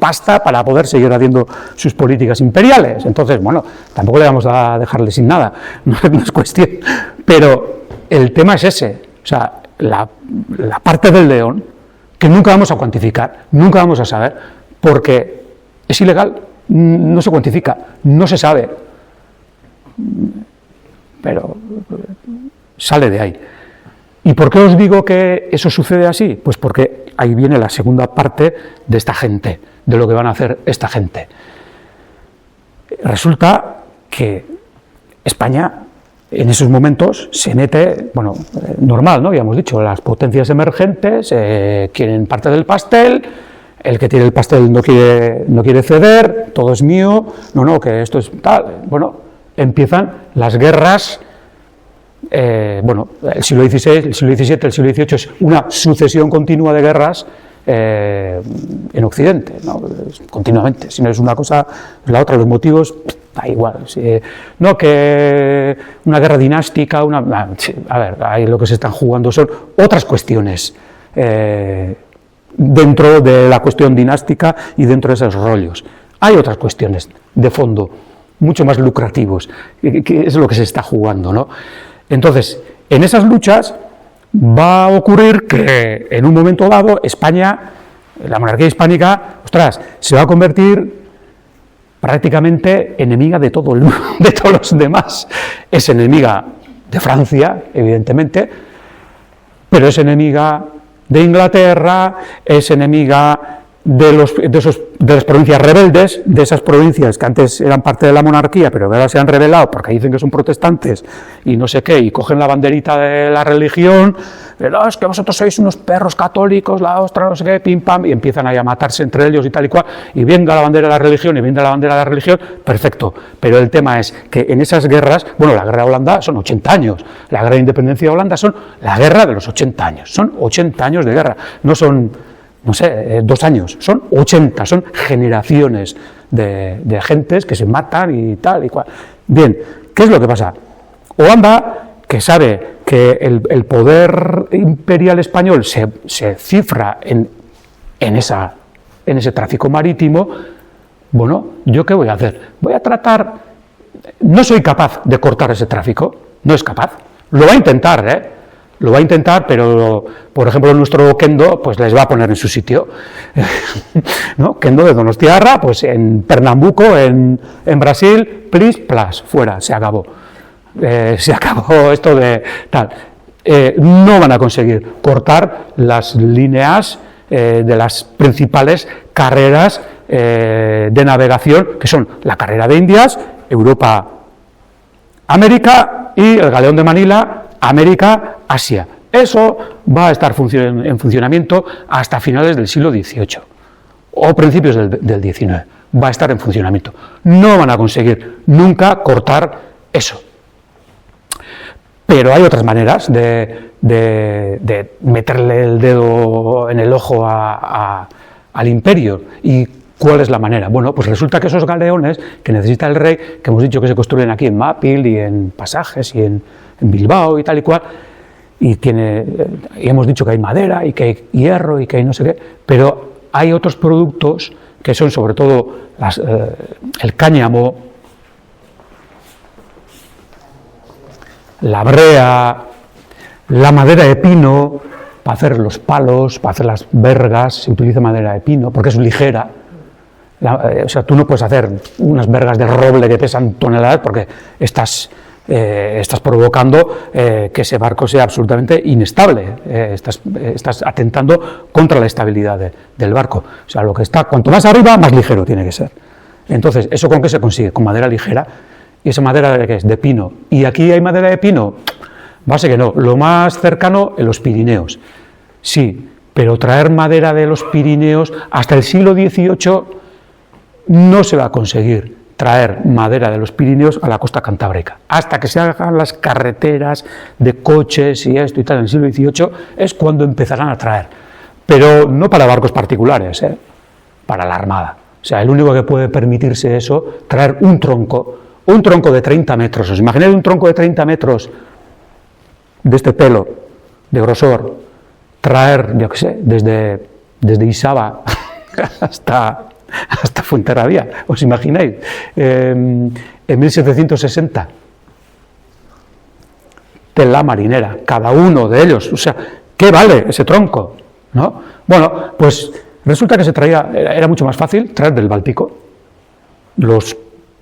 pasta para poder seguir haciendo sus políticas imperiales. Entonces, bueno, tampoco le vamos a dejarle sin nada, no es cuestión, pero el tema es ese, o sea, la parte del león que nunca vamos a cuantificar, nunca vamos a saber, porque es ilegal, no se cuantifica, no se sabe, pero sale de ahí. ¿Y por qué os digo que eso sucede así? Pues porque ahí viene la segunda parte de esta gente, de lo que van a hacer esta gente. Resulta que España en esos momentos se mete, bueno, normal, ¿no? Ya hemos dicho, las potencias emergentes quieren parte del pastel, el que tiene el pastel no quiere ceder, todo es mío, no, que esto es tal, bueno, empiezan las guerras. El siglo XVI, el siglo XVII, el siglo XVIII es una sucesión continua de guerras en Occidente, ¿no? Continuamente. Si no es una cosa, es la otra, los motivos, da igual. No que una guerra dinástica, a ver, ahí lo que se están jugando son otras cuestiones dentro de la cuestión dinástica y dentro de esos rollos. Hay otras cuestiones de fondo, mucho más lucrativos, que es lo que se está jugando, ¿no? Entonces, en esas luchas va a ocurrir que en un momento dado España, la monarquía hispánica, ostras, se va a convertir prácticamente enemiga de todos los demás. Es enemiga de Francia, evidentemente, pero es enemiga de Inglaterra, es enemiga de las provincias rebeldes, de esas provincias que antes eran parte de la monarquía, pero que ahora se han rebelado porque dicen que son protestantes y no sé qué, y cogen la banderita de la religión, es que vosotros sois unos perros católicos, la ostra, no sé qué, pim pam, y empiezan ahí a matarse entre ellos y tal y cual, y venga la bandera de la religión, y venga la bandera de la religión, perfecto, pero el tema es que en esas guerras, bueno, la guerra de Holanda son 80 años, la guerra de independencia de Holanda son la guerra de los 80 años, son 80 años de guerra, no son, no sé, 2 años, son 80, son generaciones de gentes que se matan y tal y cual. Bien, ¿qué es lo que pasa? Holanda, que sabe que el poder imperial español se cifra en ese tráfico marítimo, bueno, ¿yo qué voy a hacer? Voy a tratar, no soy capaz de cortar ese tráfico, no es capaz, lo va a intentar, lo va a intentar, pero, por ejemplo, nuestro Kendo, pues les va a poner en su sitio, ¿no? Kendo de Donostiarra, pues en Pernambuco, en Brasil, plis, plas, fuera, se acabó esto de tal. No van a conseguir cortar las líneas de las principales carreras de navegación, que son la carrera de Indias, Europa, América, y el galeón de Manila, América, Asia. Eso va a estar en funcionamiento hasta finales del siglo XVIII o principios del XIX. Va a estar en funcionamiento. No van a conseguir nunca cortar eso. Pero hay otras maneras de meterle el dedo en el ojo al imperio. ¿Y cuál es la manera? Bueno, pues resulta que esos galeones que necesita el rey, que hemos dicho que se construyen aquí en Mapil y en Pasajes y en Bilbao y tal y cual, y hemos dicho que hay madera y que hay hierro y que hay no sé qué, pero hay otros productos que son sobre todo el cáñamo, la brea, la madera de pino, para hacer los palos, para hacer las vergas, se utiliza madera de pino porque es ligera. O sea, tú no puedes hacer unas vergas de roble que pesan toneladas porque estás provocando que ese barco sea absolutamente inestable, estás atentando contra la estabilidad del barco. O sea, cuanto más arriba, más ligero tiene que ser. Entonces, ¿eso con qué se consigue? Con madera ligera. ¿Y esa madera de qué es? De pino. ¿Y aquí hay madera de pino? Base que no. Lo más cercano, en los Pirineos. Sí, pero traer madera de los Pirineos hasta el siglo XVIII no se va a conseguir traer madera de los Pirineos a la costa cantábrica. Hasta que se hagan las carreteras de coches y esto y tal en el siglo XVIII es cuando empezarán a traer. Pero no para barcos particulares, para la Armada. O sea, el único que puede permitirse eso, traer un tronco de 30 metros. ¿Os imagináis un tronco de 30 metros de este pelo, de grosor, traer, yo qué sé, desde Isaba hasta Fuenterrabía? ¿Os imagináis? En 1760, tela marinera, cada uno de ellos. O sea, ¿qué vale ese tronco? ¿No? Bueno, pues resulta que era mucho más fácil traer del Báltico. Los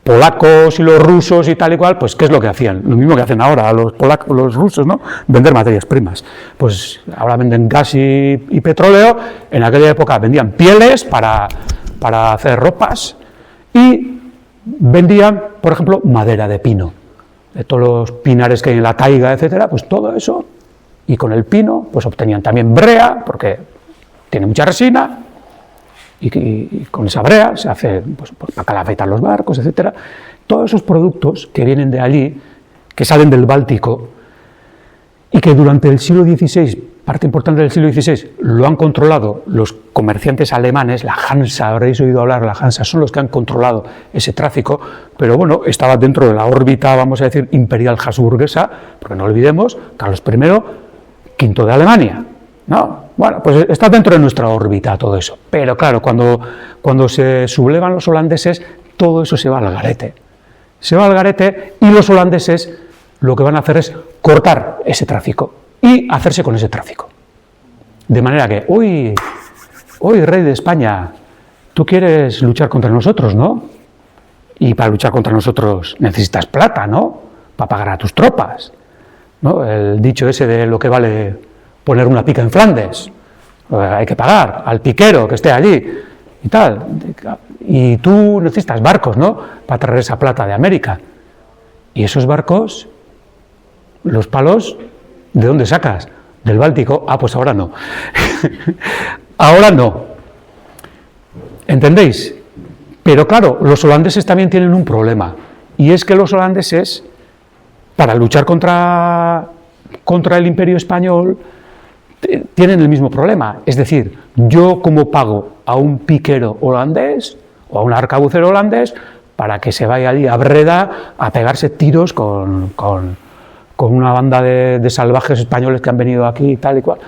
polacos y los rusos y tal y cual, pues ¿qué es lo que hacían? Lo mismo que hacen ahora los rusos, ¿no? Vender materias primas. Pues ahora venden gas y petróleo, en aquella época vendían pieles para hacer ropas y vendían, por ejemplo, madera de pino. De todos los pinares que hay en la taiga, etcétera, pues todo eso, y con el pino, pues obtenían también brea, porque tiene mucha resina, y con esa brea se hace, pues para calafetar los barcos, etcétera. Todos esos productos que vienen de allí, que salen del Báltico, y que durante el siglo XVI parte importante del siglo XVI lo han controlado los comerciantes alemanes, la Hansa, habréis oído hablar, la Hansa, son los que han controlado ese tráfico, pero bueno, estaba dentro de la órbita, vamos a decir, imperial habsburguesa, porque no olvidemos, Carlos I, V de Alemania, ¿no? Bueno, pues está dentro de nuestra órbita todo eso, pero claro, cuando se sublevan los holandeses, todo eso se va al garete. Se va al garete y los holandeses lo que van a hacer es cortar ese tráfico y hacerse con ese tráfico. De manera que, uy, rey de España, tú quieres luchar contra nosotros, ¿no? Y para luchar contra nosotros necesitas plata, ¿no? Para pagar a tus tropas, ¿no? El dicho ese de lo que vale poner una pica en Flandes. Hay que pagar al piquero que esté allí y tal. Y tú necesitas barcos, ¿no? Para traer esa plata de América. Y esos barcos, los palos, ¿de dónde sacas? ¿Del Báltico? Ah, pues ahora no. Ahora no. ¿Entendéis? Pero claro, los holandeses también tienen un problema. Y es que los holandeses, para luchar contra el Imperio Español, tienen el mismo problema. Es decir, yo como pago a un piquero holandés o a un arcabucero holandés para que se vaya allí a Breda a pegarse tiros con una banda de salvajes españoles que han venido aquí y tal y cual.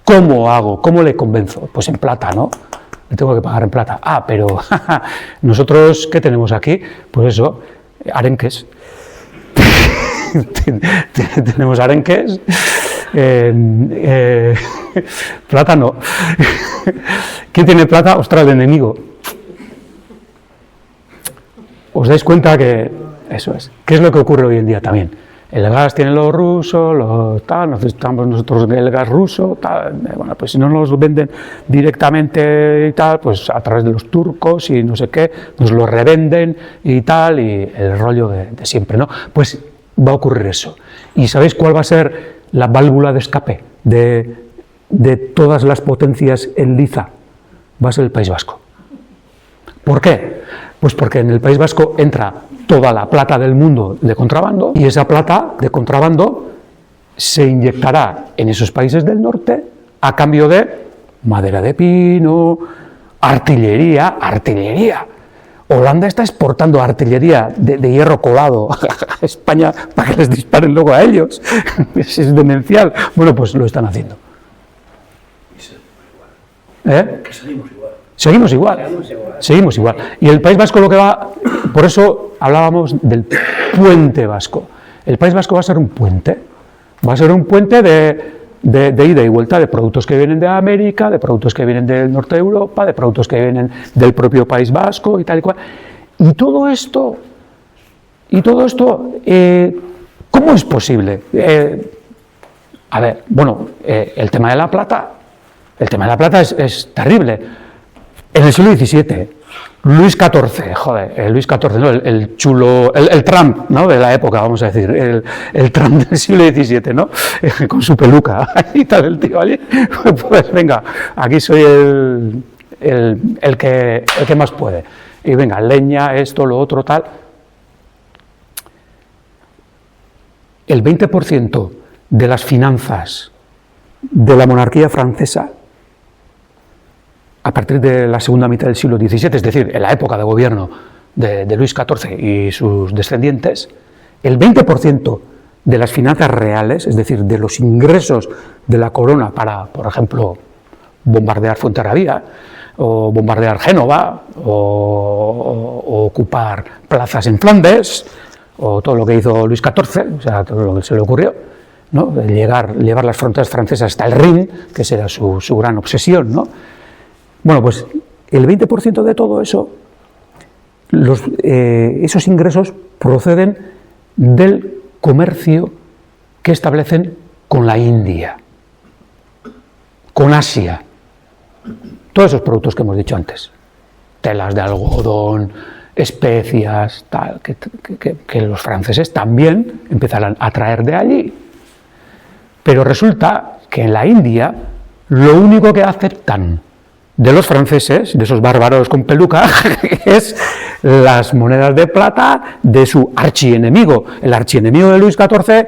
¿Cómo hago? ¿Cómo le convenzo? Pues en plata, ¿no? Le tengo que pagar en plata. Ah, pero nosotros, ¿qué tenemos aquí? Pues eso, arenques. Tenemos arenques. Plata no. ¿Quién tiene plata? Ostras, el enemigo. ¿Os dais cuenta que eso es? ¿Qué es lo que ocurre hoy en día también? El gas tiene los rusos, necesitamos nosotros el gas ruso, tal. Bueno, pues si no nos lo venden directamente y tal, pues a través de los turcos y no sé qué, nos lo revenden y tal, y el rollo de siempre, ¿no? Pues va a ocurrir eso. ¿Y sabéis cuál va a ser la válvula de escape de todas las potencias en liza? Va a ser el País Vasco. ¿Por qué? Pues porque en el País Vasco entra toda la plata del mundo de contrabando y esa plata de contrabando se inyectará en esos países del norte a cambio de madera de pino, artillería. Holanda está exportando artillería de hierro colado a España para que les disparen luego a ellos. Es demencial. Bueno, pues lo están haciendo. Seguimos igual. Y el País Vasco lo que va, por eso hablábamos del puente vasco. El País Vasco va a ser un puente de ida y vuelta de productos que vienen de América, de productos que vienen del norte de Europa, de productos que vienen del propio País Vasco y tal y cual. Y todo esto, ¿cómo es posible? El tema de la plata es terrible. En el siglo XVII, Luis XIV, Luis XIV, ¿no? el chulo, el Trump, ¿no? De la época, vamos a decir, el Trump del siglo XVII, ¿no? Con su peluca, y tal, el tío allí, pues venga, aquí soy el que más puede, y venga, leña, esto, lo otro, tal. El 20% de las finanzas de la monarquía francesa, a partir de la segunda mitad del siglo XVII, es decir, en la época de gobierno de Luis XIV y sus descendientes, el 20% de las finanzas reales, es decir, de los ingresos de la corona para, por ejemplo, bombardear Fuenterrabía, o bombardear Génova, o ocupar plazas en Flandes, o todo lo que hizo Luis XIV, o sea, todo lo que se le ocurrió, ¿no? Llevar las fronteras francesas hasta el Rin, que esa era su gran obsesión, ¿no? Bueno, pues el 20% de todo eso, esos ingresos proceden del comercio que establecen con la India, con Asia, todos esos productos que hemos dicho antes, telas de algodón, especias, tal, que los franceses también empezarán a traer de allí. Pero resulta que en la India lo único que aceptan de los franceses, de esos bárbaros con peluca, es las monedas de plata de su archienemigo. El archienemigo de Luis XIV,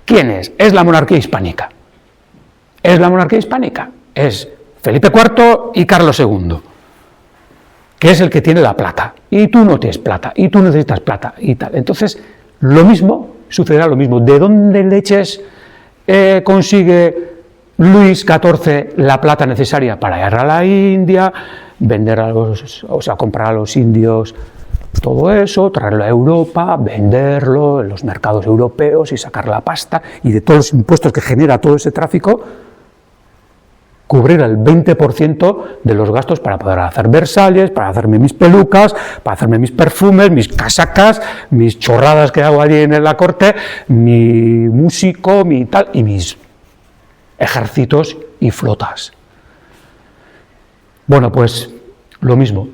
¿quién es? Es la monarquía hispánica. es la monarquía hispánica, es Felipe IV y Carlos II, que es el que tiene la plata, y tú no tienes plata, y tú necesitas plata, y tal. Entonces, lo mismo, sucederá lo mismo. ¿De dónde leches consigue Luis XIV la plata necesaria para ir a la India, vender a los, o sea, comprar a los indios todo eso, traerlo a Europa, venderlo en los mercados europeos y sacar la pasta, y de todos los impuestos que genera todo ese tráfico, cubrir el 20% de los gastos para poder hacer Versalles, para hacerme mis pelucas, para hacerme mis perfumes, mis casacas, mis chorradas que hago allí en la corte, mi músico, mi tal, y mis ejércitos y flotas. Bueno, pues lo mismo.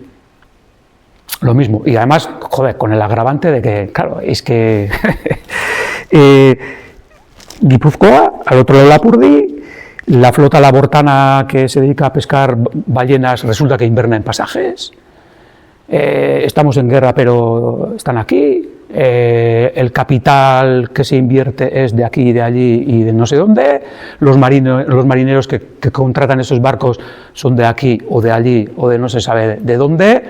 Lo mismo. Y además, joder, con el agravante de que, claro, es que Guipúzcoa, al otro lado de Lapurdi, la flota labortana que se dedica a pescar ballenas resulta que inverna en pasajes. Estamos en guerra, pero están aquí. El capital que se invierte es de aquí, de allí y de no sé dónde. Los marineros que contratan esos barcos son de aquí o de allí o de no se sabe de dónde.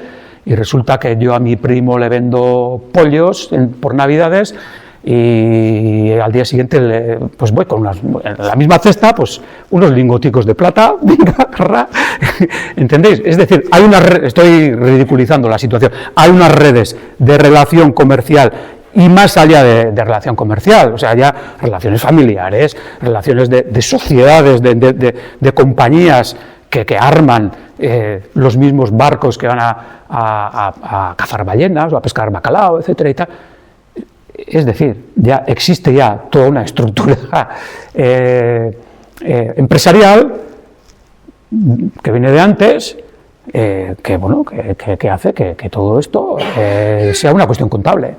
Y resulta que yo a mi primo le vendo pollos por Navidades, y al día siguiente pues voy con en la misma cesta, pues unos lingoticos de plata, ¿entendéis? Es decir, estoy ridiculizando la situación, hay unas redes de relación comercial y más allá de relación comercial, o sea, ya relaciones familiares, relaciones de sociedades, de compañías que arman los mismos barcos que van a cazar ballenas o a pescar bacalao, etcétera y tal. Es decir, ya existe ya toda una estructura empresarial que viene de antes, que hace que todo esto sea una cuestión contable.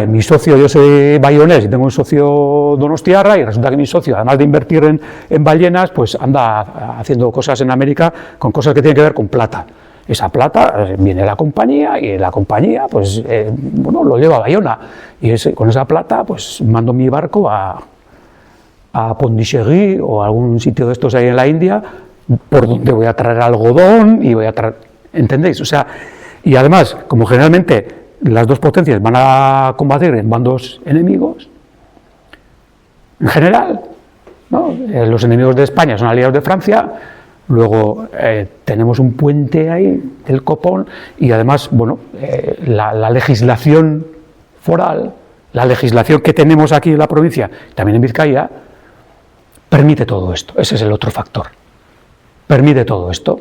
Mi socio, yo soy bayonés y tengo un socio donostiarra, y resulta que mi socio, además de invertir en ballenas, pues anda haciendo cosas en América con cosas que tienen que ver con plata. Esa plata viene de la compañía, y la compañía pues lo lleva a Bayona, y con esa plata pues mando mi barco a Pondicherry o a algún sitio de estos ahí en la India, por donde voy a traer algodón y voy a traer, ¿entendéis? O sea, y además, como generalmente las dos potencias van a combatir en bandos enemigos, en general, ¿no? Los enemigos de España son aliados de Francia. Luego tenemos un puente ahí, el copón, y además, la legislación foral, la legislación que tenemos aquí en la provincia, también en Vizcaya, permite todo esto. Ese es el otro factor. Permite todo esto.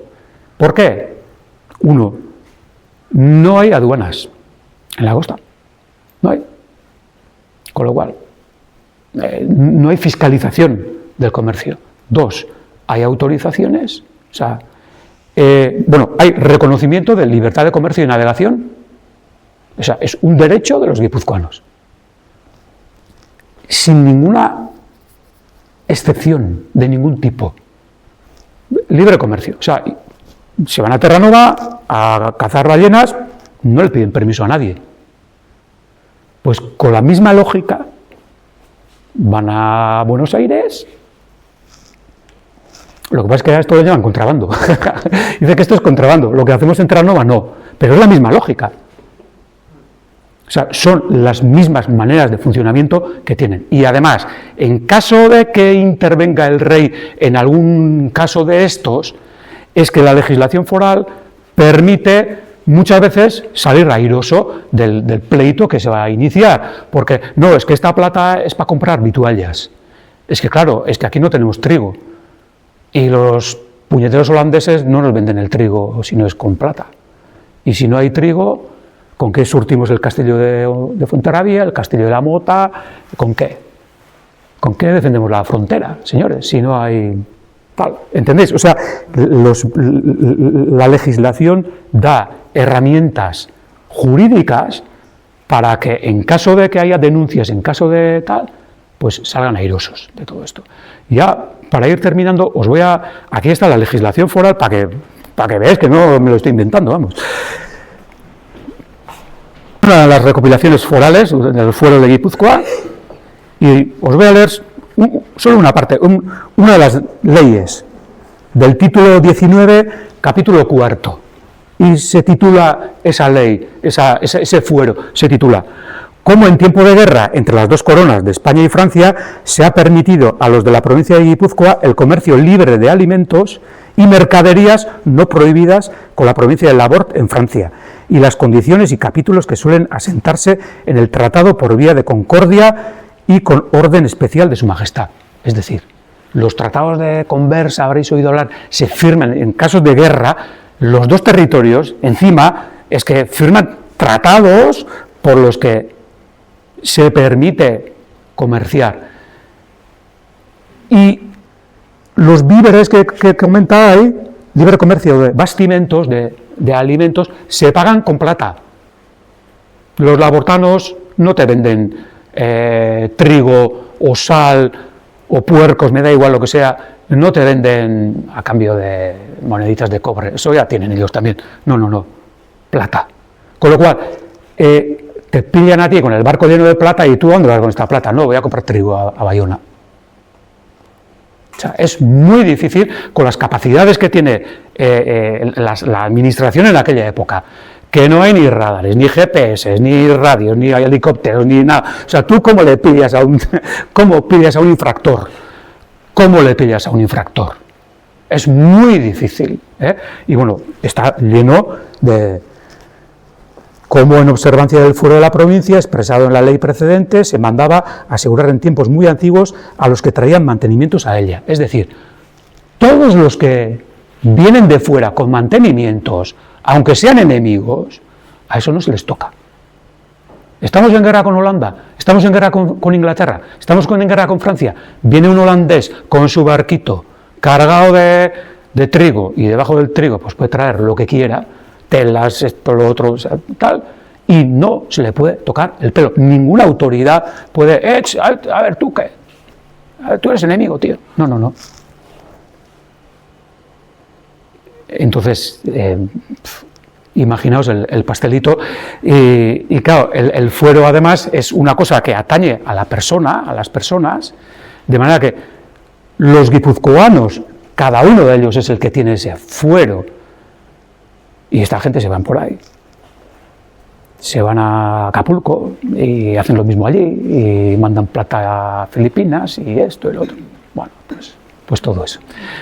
¿Por qué? Uno, no hay aduanas en la costa. No hay. Con lo cual, no hay fiscalización del comercio. Dos, hay autorizaciones, o sea, hay reconocimiento de libertad de comercio y navegación, o sea, es un derecho de los guipuzcoanos, sin ninguna excepción de ningún tipo, libre comercio. O sea, si van a Terranova a cazar ballenas, no le piden permiso a nadie. Pues con la misma lógica van a Buenos Aires. Lo que pasa es que a esto lo llaman contrabando. Dice que esto es contrabando. Lo que hacemos en Terranova no. Pero es la misma lógica. O sea, son las mismas maneras de funcionamiento que tienen. Y además, en caso de que intervenga el rey en algún caso de estos, es que la legislación foral permite muchas veces salir airoso del pleito que se va a iniciar. Porque no, es que esta plata es para comprar vituallas. Es que claro, es que aquí no tenemos trigo. Y los puñeteros holandeses no nos venden el trigo si no es con plata. Y si no hay trigo, ¿con qué surtimos el castillo de Fuenterrabía, el castillo de la Mota? ¿Con qué? ¿Con qué defendemos la frontera, señores? Si no hay tal. ¿Entendéis? O sea, la legislación da herramientas jurídicas para que en caso de que haya denuncias, en caso de tal, pues salgan airosos de todo esto. Ya, para ir terminando, aquí está la legislación foral para que veáis que no me lo estoy inventando, vamos. Una de las recopilaciones forales del fuero de Guipúzcoa, y os voy a leer solo una parte, una de las leyes del título 19, capítulo 4, y se titula esa ley, ese fuero, se titula: cómo en tiempo de guerra entre las dos coronas de España y Francia se ha permitido a los de la provincia de Guipúzcoa el comercio libre de alimentos y mercaderías no prohibidas con la provincia de Labort en Francia, y las condiciones y capítulos que suelen asentarse en el tratado por vía de concordia y con orden especial de su majestad. Es decir, los tratados de conversa, habréis oído hablar, se firman en casos de guerra. Los dos territorios, encima, es que firman tratados por los que se permite comerciar. Y los víveres que comenta ahí, libre comercio de bastimentos, de alimentos, se pagan con plata. Los labortanos no te venden trigo o sal o puercos, me da igual lo que sea, no te venden a cambio de moneditas de cobre, eso ya tienen ellos también, no, plata. Con lo cual, te pillan a ti con el barco lleno de plata y tú, ¿dónde vas con esta plata? No, voy a comprar trigo a Bayona. O sea, es muy difícil con las capacidades que tiene la administración en aquella época, que no hay ni radares, ni GPS, ni radios, ni helicópteros, ni nada. O sea, ¿tú cómo le pillas cómo pillas a un infractor? ¿Cómo le pillas a un infractor? Es muy difícil, ¿eh? Y bueno, está lleno de cómo, en observancia del fuero de la provincia, expresado en la ley precedente, se mandaba asegurar en tiempos muy antiguos a los que traían mantenimientos a ella. Es decir, todos los que vienen de fuera con mantenimientos, aunque sean enemigos, a eso no se les toca. Estamos en guerra con Holanda, estamos en guerra con Inglaterra, estamos en guerra con Francia. Viene un holandés con su barquito cargado de trigo, y debajo del trigo pues puede traer lo que quiera, telas, esto, lo otro, tal, y no se le puede tocar el pelo. Ninguna autoridad puede, a ver, ¿tú qué? A ver, tú eres enemigo, tío. No. Entonces, imaginaos el pastelito, y claro, el fuero además es una cosa que atañe a la persona, a las personas, de manera que los guipuzcoanos, cada uno de ellos es el que tiene ese fuero, y esta gente se van por ahí, se van a Acapulco y hacen lo mismo allí, y mandan plata a Filipinas y esto y lo otro. Bueno, pues todo eso.